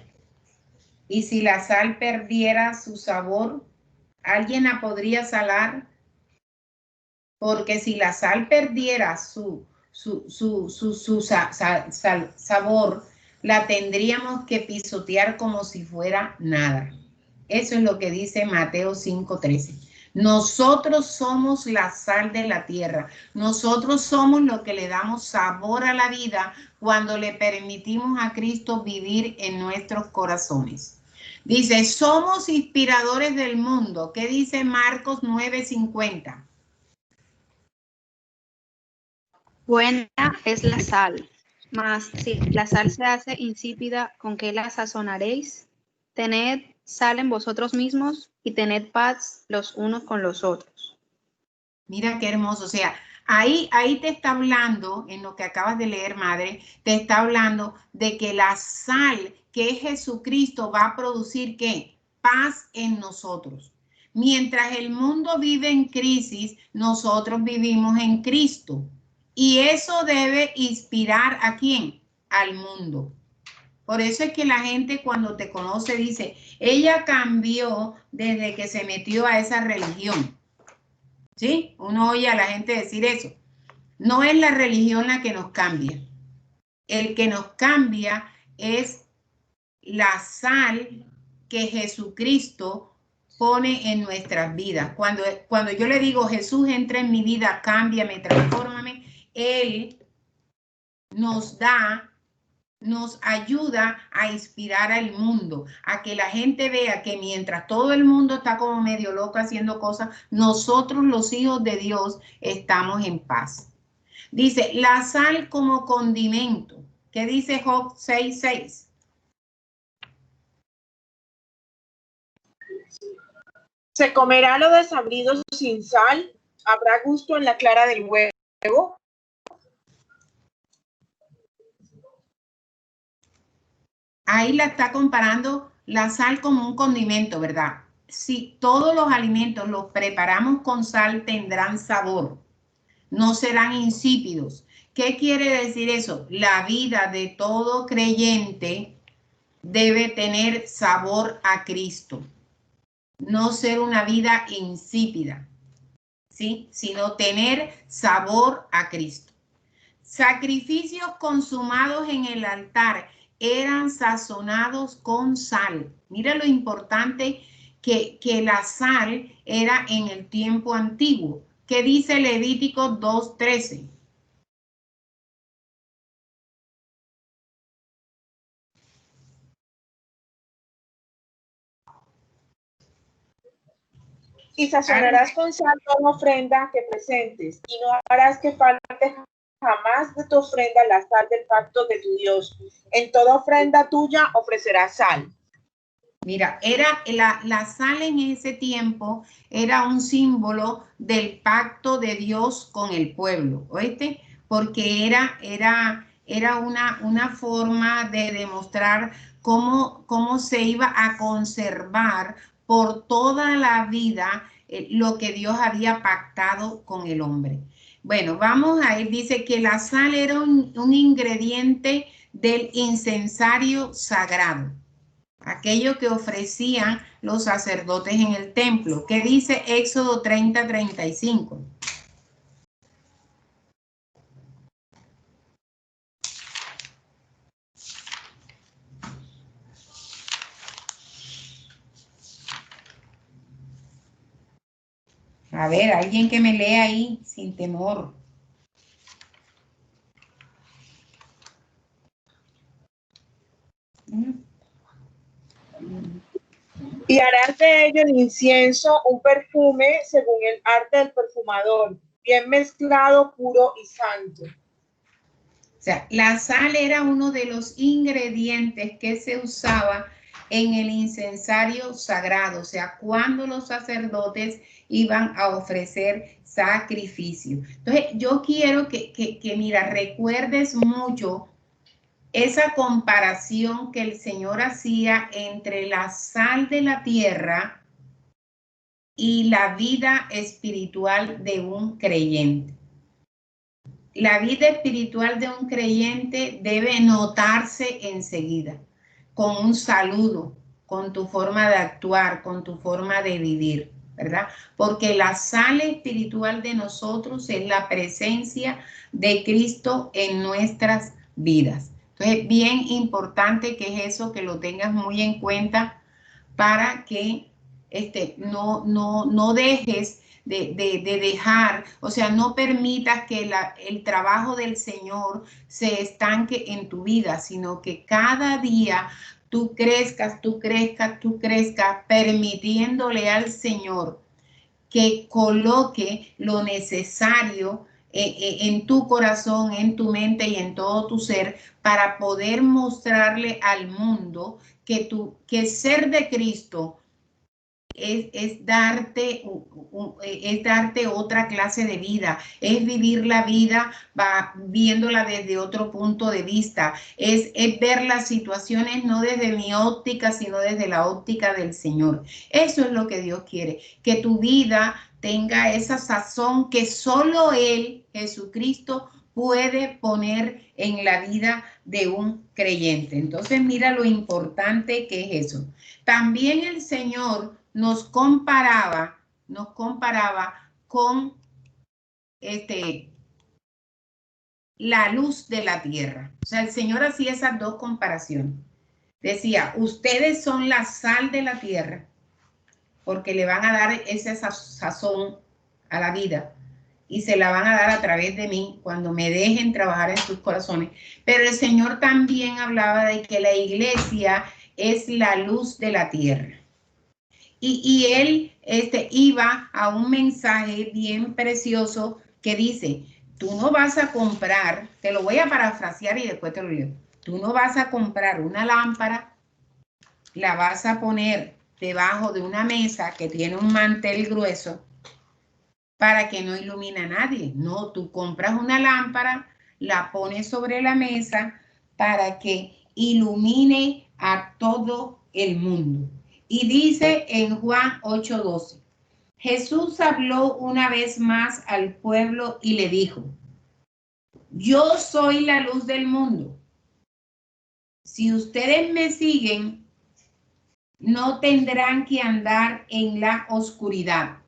Y si la sal perdiera su sabor, ¿alguien la podría salar? Porque si la sal perdiera su sabor, la tendríamos que pisotear como si fuera nada. Eso es lo que dice Mateo 5:13. Nosotros somos la sal de la tierra. Nosotros somos lo que le damos sabor a la vida cuando le permitimos a Cristo vivir en nuestros corazones. Dice, somos inspiradores del mundo. ¿Qué dice Marcos 9:50? Buena es la sal, mas si la sal se hace insípida, ¿con qué la sazonaréis? Tened sal en vosotros mismos y tened paz los unos con los otros. Mira qué hermoso, o sea, ahí te está hablando, en lo que acabas de leer, madre, te está hablando de que la sal que es Jesucristo va a producir, ¿qué? Paz en nosotros. Mientras el mundo vive en crisis, nosotros vivimos en Cristo. Y eso debe inspirar ¿a quién? Al mundo. Por eso es que la gente cuando te conoce dice, ella cambió desde que se metió a esa religión. ¿Sí? Uno oye a la gente decir eso. No es la religión la que nos cambia. El que nos cambia es la sal que Jesucristo pone en nuestras vidas. Cuando yo le digo, Jesús, entra en mi vida, cámbiame, transfórmame, Él nos da nos ayuda a inspirar al mundo, a que la gente vea que mientras todo el mundo está como medio loco haciendo cosas, nosotros los hijos de Dios estamos en paz. Dice, la sal como condimento. ¿Qué dice Job 6:6? Se comerá lo desabrido sin sal, habrá gusto en la clara del huevo. Ahí la está comparando la sal como un condimento, ¿verdad? Si todos los alimentos los preparamos con sal, tendrán sabor, no serán insípidos. ¿Qué quiere decir eso? La vida de todo creyente debe tener sabor a Cristo, no ser una vida insípida, ¿sí? Sino tener sabor a Cristo. Sacrificios consumados en el altar eran sazonados con sal. Mira lo importante que la sal era en el tiempo antiguo. ¿Qué dice Levítico 2:13? Y sazonarás con sal toda ofrenda que presentes, y no harás que falte jamás de tu ofrenda la sal del pacto de tu Dios. En toda ofrenda tuya ofrecerás sal. Mira, era la sal en ese tiempo era un símbolo del pacto de Dios con el pueblo, ¿oíste? Porque era una forma de demostrar cómo se iba a conservar por toda la vida lo que Dios había pactado con el hombre. Bueno, vamos a ir, dice que la sal era un ingrediente del incensario sagrado, aquello que ofrecían los sacerdotes en el templo. ¿Qué dice Éxodo 30:35? A ver, alguien que me lea ahí sin temor. Y harás de ello el incienso, un perfume según el arte del perfumador, bien mezclado, puro y santo. O sea, la sal era uno de los ingredientes que se usaba en el incensario sagrado, o sea, cuando los sacerdotes iban a ofrecer sacrificio. Entonces, yo quiero que mira, recuerdes mucho esa comparación que el Señor hacía entre la sal de la tierra y la vida espiritual de un creyente. La vida espiritual de un creyente debe notarse enseguida, con un saludo, con tu forma de actuar, con tu forma de vivir, ¿verdad? Porque la sal espiritual de nosotros es la presencia de Cristo en nuestras vidas. Entonces, bien importante que es eso, que lo tengas muy en cuenta para que no dejes de dejar, o sea, no permitas que el trabajo del Señor se estanque en tu vida, sino que cada día tú crezcas, permitiéndole al Señor que coloque lo necesario en tu corazón, en tu mente y en todo tu ser para poder mostrarle al mundo que ser de Cristo es darte otra clase de vida, es vivir la vida viéndola desde otro punto de vista, es ver las situaciones no desde mi óptica, sino desde la óptica del Señor. Eso es lo que Dios quiere, que tu vida tenga esa sazón que solo Él, Jesucristo, puede poner en la vida de un creyente. Entonces, mira lo importante que es eso. También el Señor nos comparaba con la luz de la tierra. O sea, el Señor hacía esas dos comparaciones. Decía, ustedes son la sal de la tierra, porque le van a dar ese sazón a la vida. y se la van a dar a través de mí cuando me dejen trabajar en sus corazones. Pero el Señor también hablaba de que la iglesia es la luz de la tierra. Y él iba a un mensaje bien precioso que dice, tú no vas a comprar, te lo voy a parafrasear y después te lo digo, tú no vas a comprar una lámpara, la vas a poner debajo de una mesa que tiene un mantel grueso para que no ilumine a nadie. No, tú compras una lámpara, la pones sobre la mesa para que ilumine a todo el mundo. Y dice en Juan 8:12, Jesús habló una vez más al pueblo y le dijo, yo soy la luz del mundo. Si ustedes me siguen, no tendrán que andar en la oscuridad,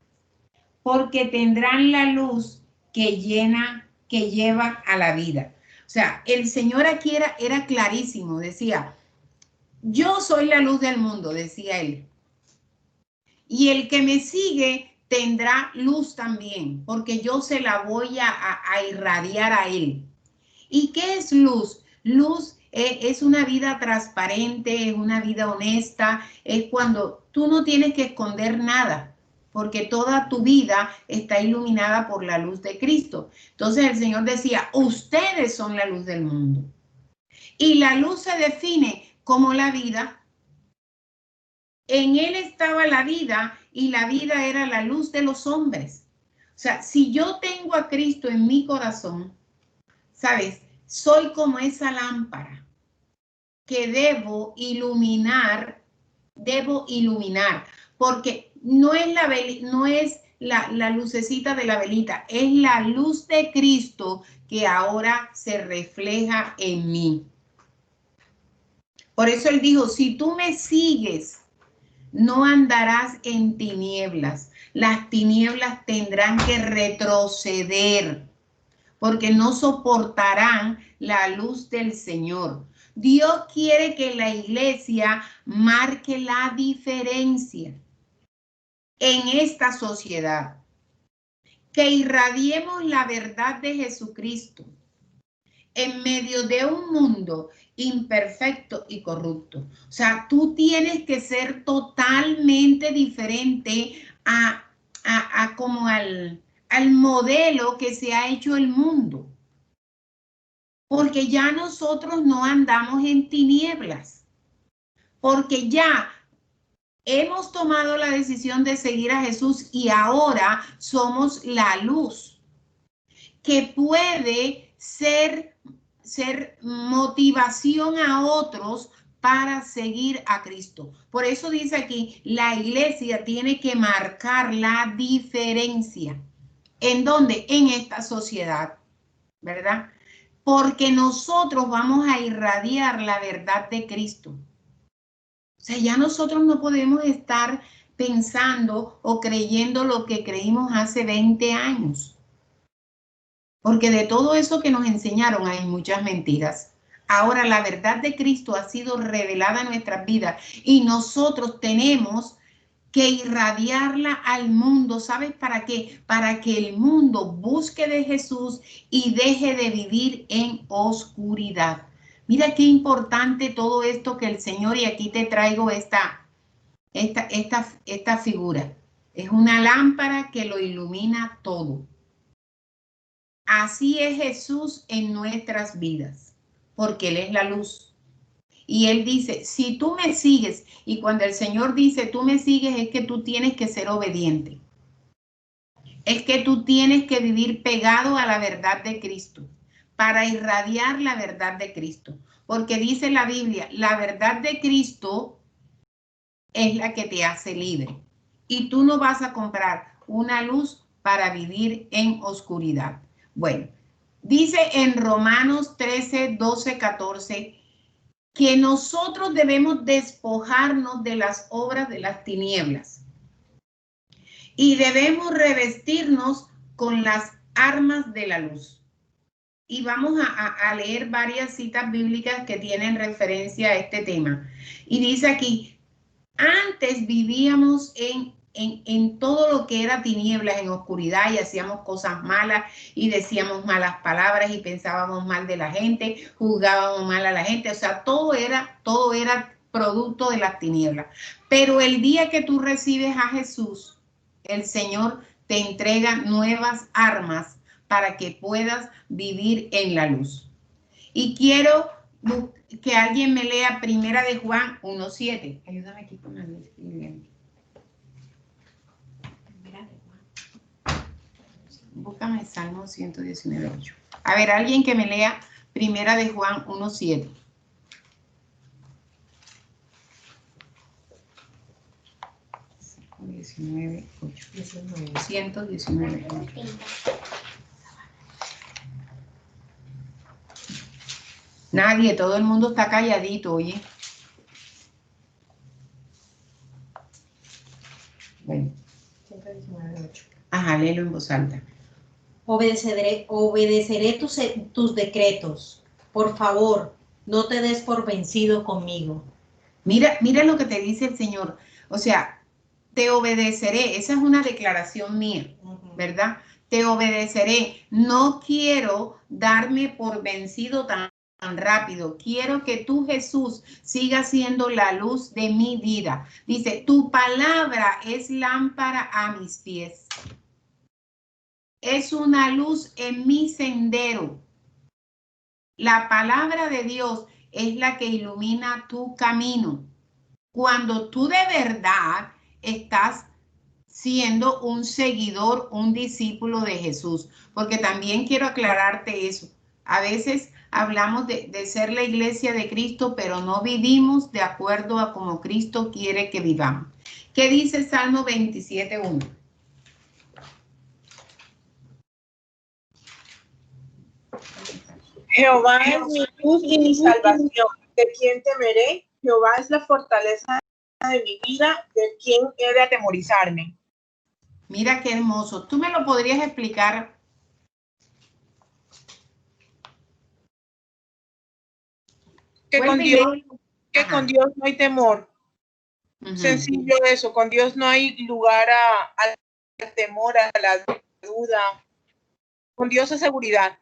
porque tendrán la luz que lleva a la vida. O sea, el Señor aquí era clarísimo, decía, yo soy la luz del mundo, decía él. Y el que me sigue tendrá luz también, porque yo se la voy a irradiar a él. ¿Y qué es luz? Luz es una vida transparente, es una vida honesta, es cuando tú no tienes que esconder nada, porque toda tu vida está iluminada por la luz de Cristo. Entonces el Señor decía, ustedes son la luz del mundo. Y la luz se define como la vida. En él estaba la vida y la vida era la luz de los hombres. O sea, si yo tengo a Cristo en mi corazón, ¿sabes? Soy como esa lámpara que debo iluminar, porque no es la lucecita de la velita, es la luz de Cristo que ahora se refleja en mí. Por eso él dijo, si tú me sigues, no andarás en tinieblas. Las tinieblas tendrán que retroceder porque no soportarán la luz del Señor. Dios quiere que la iglesia marque la diferencia en esta sociedad, que irradiemos la verdad de Jesucristo en medio de un mundo imperfecto y corrupto. O sea, tú tienes que ser totalmente diferente como al modelo que se ha hecho el mundo. Porque ya nosotros no andamos en tinieblas. Porque ya hemos tomado la decisión de seguir a Jesús y ahora somos la luz que puede ser motivación a otros para seguir a Cristo. Por eso dice aquí, la iglesia tiene que marcar la diferencia. ¿En dónde? En esta sociedad, ¿verdad? Porque nosotros vamos a irradiar la verdad de Cristo. O sea, ya nosotros no podemos estar pensando o creyendo lo que creímos hace 20 años. Porque de todo eso que nos enseñaron hay muchas mentiras. Ahora la verdad de Cristo ha sido revelada en nuestras vidas y nosotros tenemos que irradiarla al mundo. ¿Sabes para qué? Para que el mundo busque de Jesús y deje de vivir en oscuridad. Mira qué importante todo esto que el Señor, y aquí te traigo esta figura. Es una lámpara que lo ilumina todo. Así es Jesús en nuestras vidas, porque Él es la luz. Y Él dice, si tú me sigues, y cuando el Señor dice, tú me sigues, es que tú tienes que ser obediente. Es que tú tienes que vivir pegado a la verdad de Cristo, para irradiar la verdad de Cristo. Porque dice la Biblia, la verdad de Cristo es la que te hace libre. Y tú no vas a comprar una luz para vivir en oscuridad. Bueno, dice en Romanos 13, 12, 14, que nosotros debemos despojarnos de las obras de las tinieblas y debemos revestirnos con las armas de la luz. Y vamos a leer varias citas bíblicas que tienen referencia a este tema. Y dice aquí, antes vivíamos en en todo lo que era tinieblas, en oscuridad, y hacíamos cosas malas y decíamos malas palabras y pensábamos mal de la gente, juzgábamos mal a la gente, o sea, todo era producto de las tinieblas. Pero el día que tú recibes a Jesús, el Señor te entrega nuevas armas para que puedas vivir en la luz. Y quiero que alguien me lea Primera de Juan 1:7. Ayúdame aquí con la luz. Búscame Salmo 119:8. A ver, alguien que me lea Primera de Juan 1:7. Salmo 119:8. 119:8. Nadie, todo el mundo está calladito, oye. Bueno. 119:8. Ajá, léelo en voz alta. Obedeceré tus decretos. Por favor, no te des por vencido conmigo. Mira lo que te dice el Señor. O sea, te obedeceré. Esa es una declaración mía, ¿verdad? Te obedeceré. No quiero darme por vencido tan rápido. Quiero que tú, Jesús, sigas siendo la luz de mi vida. Dice, tu palabra es lámpara a mis pies. Es una luz en mi sendero. La palabra de Dios es la que ilumina tu camino. Cuando tú de verdad estás siendo un seguidor, un discípulo de Jesús. Porque también quiero aclararte eso. A veces hablamos de ser la iglesia de Cristo, pero no vivimos de acuerdo a como Cristo quiere que vivamos. ¿Qué dice Salmo 27:1? Jehová es mi luz y mi salvación. ¿De quién temeré? Jehová es la fortaleza de mi vida. ¿De quién he de atemorizarme? Mira qué hermoso. ¿Tú me lo podrías explicar? Que con Dios no hay temor. Sencillo eso. Con Dios no hay lugar al temor, a la duda. Con Dios es seguridad.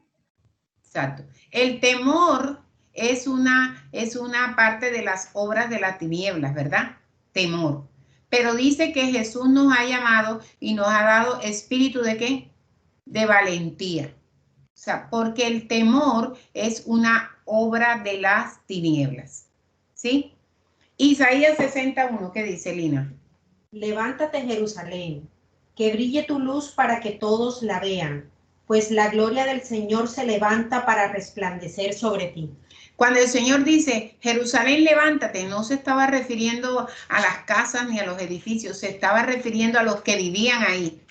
Exacto. El temor es una parte de las obras de las tinieblas, ¿verdad? Temor. Pero dice que Jesús nos ha llamado y nos ha dado espíritu ¿de qué? De valentía. O sea, porque el temor es una obra de las tinieblas. ¿Sí? Isaías 60:1, ¿qué dice, Lina? Levántate, Jerusalén, que brille tu luz para que todos la vean, pues la gloria del Señor se levanta para resplandecer sobre ti. Cuando el Señor dice, Jerusalén, levántate, no se estaba refiriendo a las casas ni a los edificios, se estaba refiriendo a los que vivían ahí.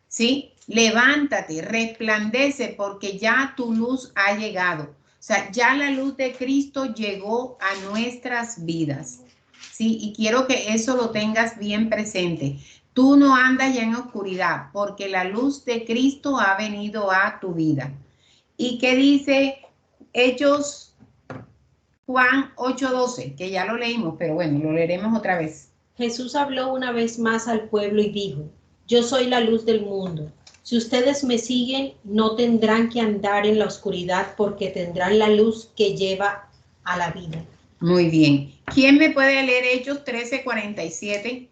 ¿Sí? Levántate, resplandece, porque ya tu luz ha llegado. O sea, ya la luz de Cristo llegó a nuestras vidas. ¿Sí? Y quiero que eso lo tengas bien presente. Tú no andas ya en oscuridad, porque la luz de Cristo ha venido a tu vida. ¿Y qué dice Hechos Juan 8:12? Que ya lo leímos, pero bueno, lo leeremos otra vez. Jesús habló una vez más al pueblo y dijo, yo soy la luz del mundo. Si ustedes me siguen, no tendrán que andar en la oscuridad porque tendrán la luz que lleva a la vida. Muy bien. ¿Quién me puede leer Hechos 13:47?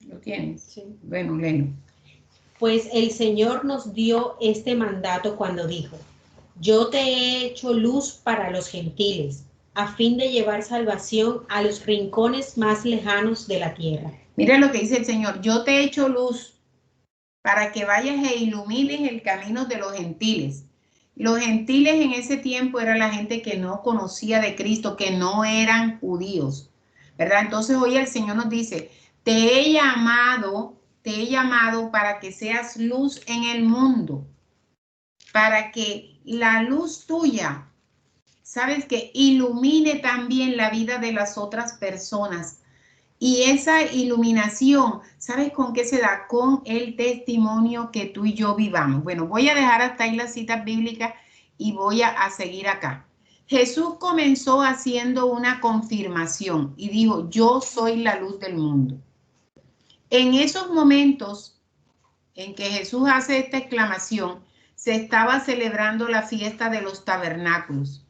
¿Lo tienes? Sí. Bueno, léelo. Pues el Señor nos dio este mandato cuando dijo, yo te he hecho luz para los gentiles, a fin de llevar salvación a los rincones más lejanos de la tierra. Mira lo que dice el Señor, yo te he hecho luz para que vayas e ilumines el camino de los gentiles. Los gentiles en ese tiempo era la gente que no conocía de Cristo, que no eran judíos, ¿verdad? Entonces hoy el Señor nos dice, te he llamado para que seas luz en el mundo, para que la luz tuya, ¿sabes qué? Ilumine también la vida de las otras personas. Y esa iluminación, ¿sabes con qué se da? Con el testimonio que tú y yo vivamos. Bueno, voy a dejar hasta ahí las citas bíblicas y voy a seguir acá. Jesús comenzó haciendo una confirmación y dijo, yo soy la luz del mundo. En esos momentos en que Jesús hace esta exclamación, se estaba celebrando la fiesta de los tabernáculos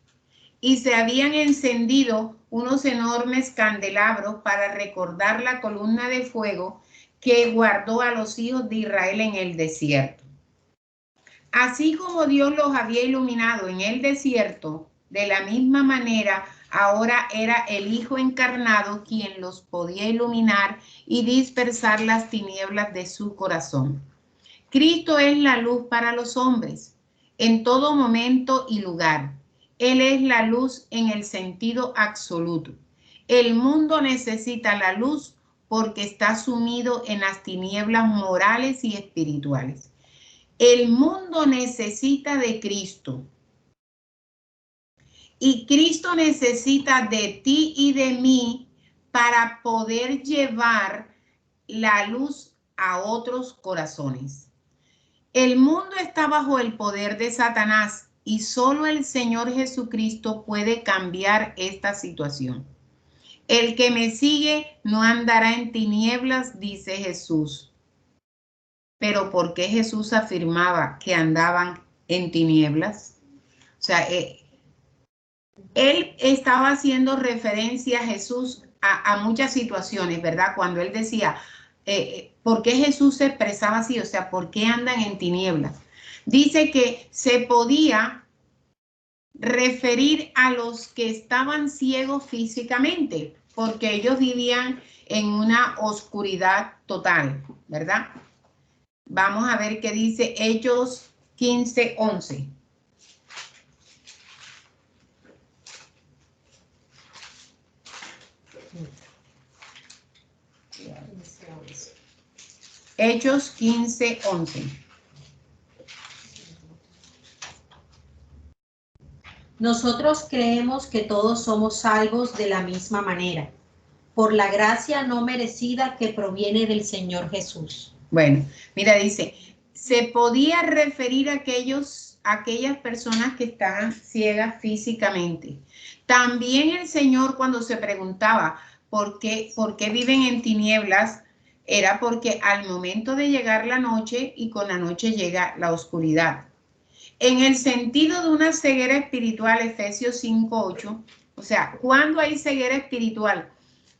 y se habían encendido unos enormes candelabros para recordar la columna de fuego que guardó a los hijos de Israel en el desierto. Así como Dios los había iluminado en el desierto, de la misma manera ahora era el Hijo encarnado quien los podía iluminar y dispersar las tinieblas de su corazón. Cristo es la luz para los hombres, en todo momento y lugar. Él es la luz en el sentido absoluto. El mundo necesita la luz porque está sumido en las tinieblas morales y espirituales. El mundo necesita de Cristo. Y Cristo necesita de ti y de mí para poder llevar la luz a otros corazones. El mundo está bajo el poder de Satanás y solo el Señor Jesucristo puede cambiar esta situación. El que me sigue no andará en tinieblas, dice Jesús. Pero ¿por qué Jesús afirmaba que andaban en tinieblas? O sea, él estaba haciendo referencia a Jesús a muchas situaciones, ¿verdad? Cuando él decía, ¿por qué Jesús se expresaba así? O sea, ¿por qué andan en tinieblas? Dice que se podía referir a los que estaban ciegos físicamente, porque ellos vivían en una oscuridad total, ¿verdad? Vamos a ver qué dice Hechos 15:11. Hechos 15:11. Nosotros creemos que todos somos salvos de la misma manera, por la gracia no merecida que proviene del Señor Jesús. Bueno, mira, dice, se podía referir a aquellas personas que estaban ciegas físicamente. También el Señor, cuando se preguntaba por qué viven en tinieblas, era porque al momento de llegar la noche y con la noche llega la oscuridad. En el sentido de una ceguera espiritual, Efesios 5:8, o sea, ¿cuándo hay ceguera espiritual?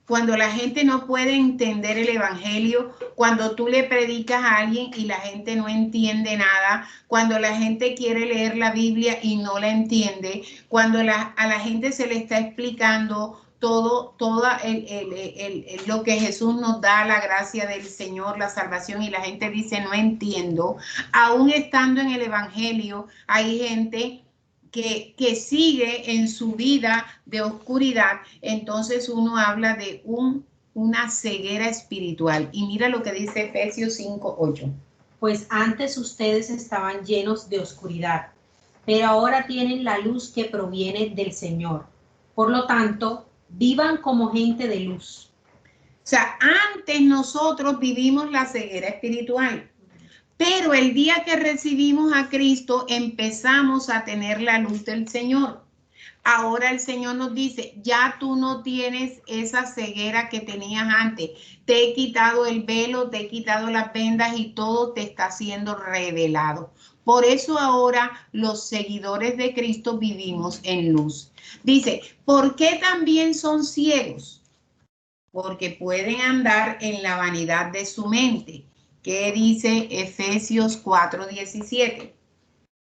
Cuando la gente no puede entender el evangelio, cuando tú le predicas a alguien y la gente no entiende nada, cuando la gente quiere leer la Biblia y no la entiende, cuando a la gente se le está explicando todo lo que Jesús nos da, la gracia del Señor, la salvación, y la gente dice no entiendo. Aún estando en el evangelio, hay gente que sigue en su vida de oscuridad. Entonces uno habla de una ceguera espiritual. Y mira lo que dice Efesios 5:8. Pues antes ustedes estaban llenos de oscuridad, pero ahora tienen la luz que proviene del Señor. Por lo tanto, vivan como gente de luz. O sea, antes nosotros vivimos la ceguera espiritual. Pero el día que recibimos a Cristo, empezamos a tener la luz del Señor. Ahora el Señor nos dice, ya tú no tienes esa ceguera que tenías antes. Te he quitado el velo, te he quitado las vendas y todo te está siendo revelado. Por eso ahora los seguidores de Cristo vivimos en luz. Dice, ¿por qué también son ciegos? Porque pueden andar en la vanidad de su mente. ¿Qué dice Efesios 4:17?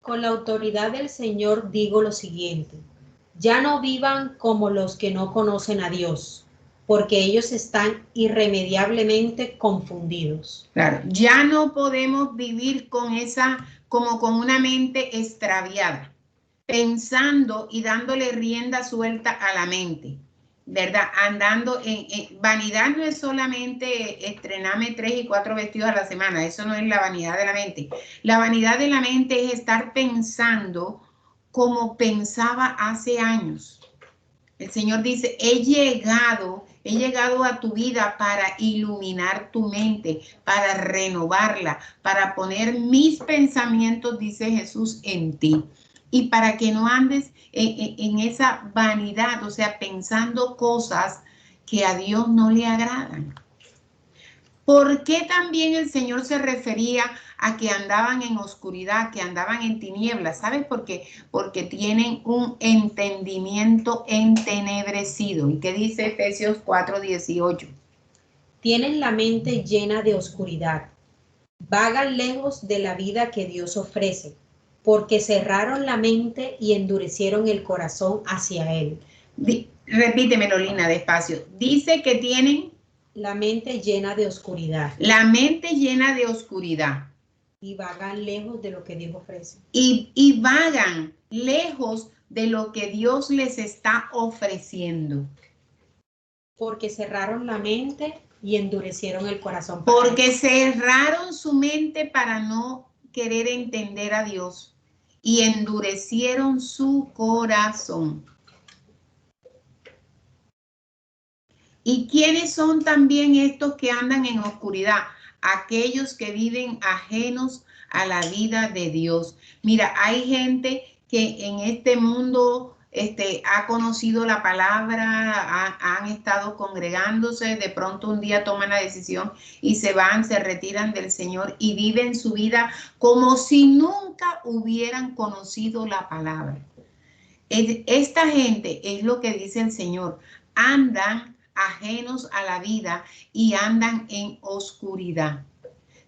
Con la autoridad del Señor digo lo siguiente: ya no vivan como los que no conocen a Dios, porque ellos están irremediablemente confundidos. Claro, ya no podemos vivir como con una mente extraviada, pensando y dándole rienda suelta a la mente, ¿verdad? Andando en vanidad. No es solamente estrenarme 3 y 4 vestidos a la semana, eso no es la vanidad de la mente. La vanidad de la mente es estar pensando como pensaba hace años. El Señor dice, he llegado a tu vida para iluminar tu mente, para renovarla, para poner mis pensamientos, dice Jesús, en ti. y para que no andes en esa vanidad, o sea, pensando cosas que a Dios no le agradan. ¿Por qué también el Señor se refería a que andaban en oscuridad, que andaban en tinieblas? ¿Sabes por qué? Porque tienen un entendimiento entenebrecido. ¿Y qué dice Efesios 4:18? Tienen la mente llena de oscuridad. Vagan lejos de la vida que Dios ofrece, porque cerraron la mente y endurecieron el corazón hacia Él. Repítemelo, Lina, despacio. Dice que tienen la mente llena de oscuridad. La mente llena de oscuridad. Y vagan lejos de lo que Dios ofrece. Y vagan lejos de lo que Dios les está ofreciendo. Porque cerraron la mente y endurecieron el corazón. Porque cerraron su mente para no querer entender a Dios y endurecieron su corazón. ¿Y quiénes son también estos que andan en oscuridad? Aquellos que viven ajenos a la vida de Dios. Mira, hay gente que en este mundo ha conocido la palabra, han estado congregándose, de pronto un día toman la decisión y se van, se retiran del Señor y viven su vida como si nunca hubieran conocido la palabra. Esta gente, es lo que dice el Señor, andan ajenos a la vida y andan en oscuridad.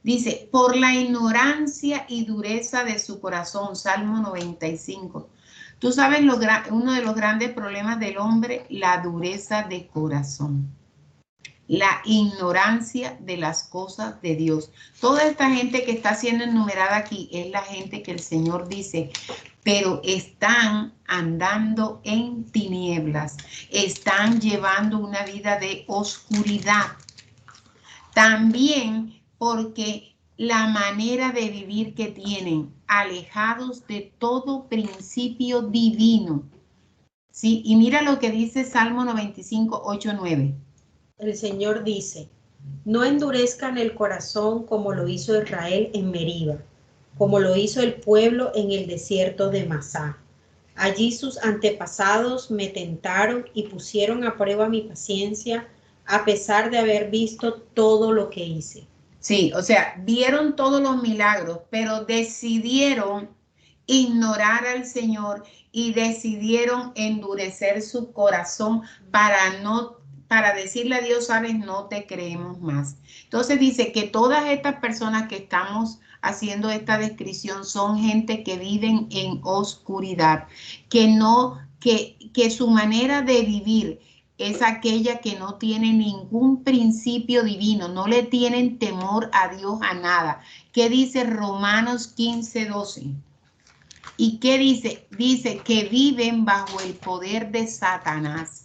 Dice, por la ignorancia y dureza de su corazón, Salmo 95. Tú sabes, uno de los grandes problemas del hombre, la dureza de corazón. La ignorancia de las cosas de Dios. Toda esta gente que está siendo enumerada aquí es la gente que el Señor dice, pero están andando en tinieblas, están llevando una vida de oscuridad. También porque la manera de vivir que tienen, alejados de todo principio divino. ¿Sí? Y mira lo que dice Salmo 95, 8, 9. El Señor dice, no endurezcan el corazón como lo hizo Israel en Meriba, como lo hizo el pueblo en el desierto de Masá. Allí sus antepasados me tentaron y pusieron a prueba mi paciencia, a pesar de haber visto todo lo que hice. Sí, o sea, vieron todos los milagros, pero decidieron ignorar al Señor y decidieron endurecer su corazón para decirle a Dios, sabes, no te creemos más. Entonces dice que todas estas personas que estamos haciendo esta descripción son gente que viven en oscuridad, que su manera de vivir es aquella que no tiene ningún principio divino, no le tienen temor a Dios a nada. ¿Qué dice Romanos 15, 12? ¿Y qué dice? Dice que viven bajo el poder de Satanás.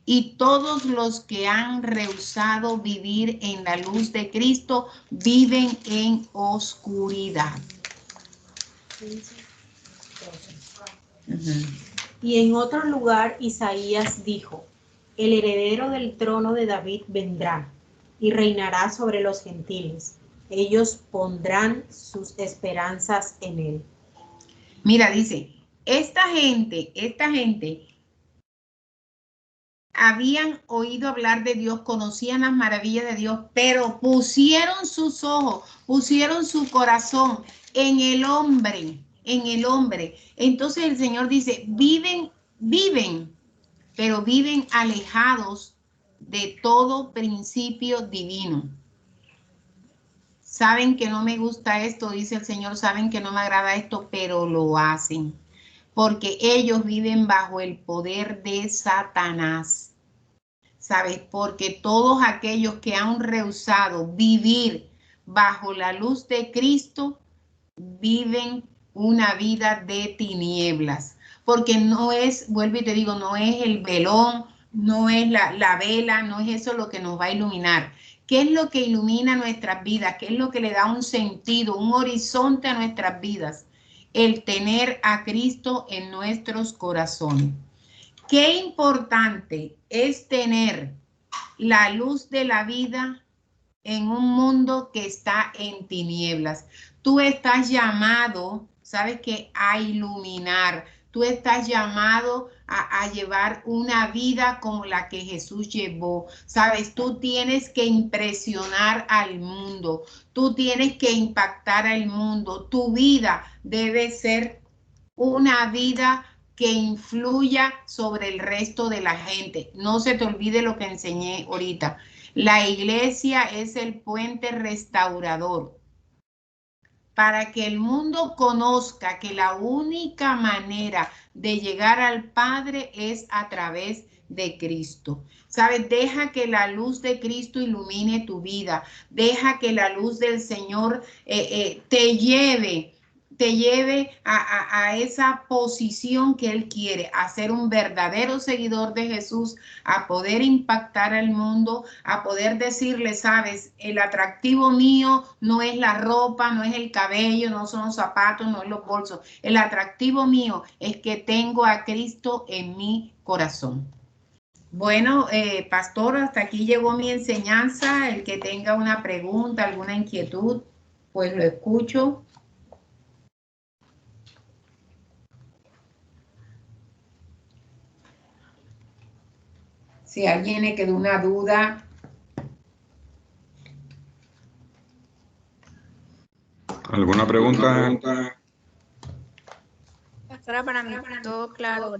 Y todos los que han rehusado vivir en la luz de Cristo viven en oscuridad. Y en otro lugar Isaías dijo, el heredero del trono de David vendrá y reinará sobre los gentiles. Ellos pondrán sus esperanzas en él. Mira, dice, esta gente habían oído hablar de Dios, conocían las maravillas de Dios, pero pusieron sus ojos, pusieron su corazón en el hombre, en el hombre. Entonces el Señor dice, viven, pero viven alejados de todo principio divino. Saben que no me gusta esto, dice el Señor, saben que no me agrada esto, pero lo hacen. Porque ellos viven bajo el poder de Satanás. ¿Sabes? Porque todos aquellos que han rehusado vivir bajo la luz de Cristo, viven una vida de tinieblas. Porque no es, vuelvo y te digo, no es el velón, no es la vela, no es eso lo que nos va a iluminar. ¿Qué es lo que ilumina nuestras vidas? ¿Qué es lo que le da un sentido, un horizonte a nuestras vidas? El tener a Cristo en nuestros corazones. Qué importante es tener la luz de la vida en un mundo que está en tinieblas. Tú estás llamado, ¿sabes qué? A iluminar. Tú estás llamado a llevar una vida como la que Jesús llevó. ¿Sabes? Tú tienes que impresionar al mundo. Tú tienes que impactar al mundo. Tu vida debe ser una vida que influya sobre el resto de la gente. No se te olvide lo que enseñé ahorita. La iglesia es el puente restaurador para que el mundo conozca que la única manera de llegar al Padre es a través de Cristo. ¿Sabes? Deja que la luz de Cristo ilumine tu vida. Deja que la luz del Señor te lleve a esa posición que Él quiere, a ser un verdadero seguidor de Jesús, a poder impactar al mundo, a poder decirle, sabes, el atractivo mío no es la ropa, no es el cabello, no son los zapatos, no es los bolsos. El atractivo mío es que tengo a Cristo en mi corazón. Bueno, pastor, hasta aquí llegó mi enseñanza. El que tenga una pregunta, alguna inquietud, pues lo escucho. Si a alguien le quedó una duda. ¿Alguna pregunta? Pastora, para mí todo claro.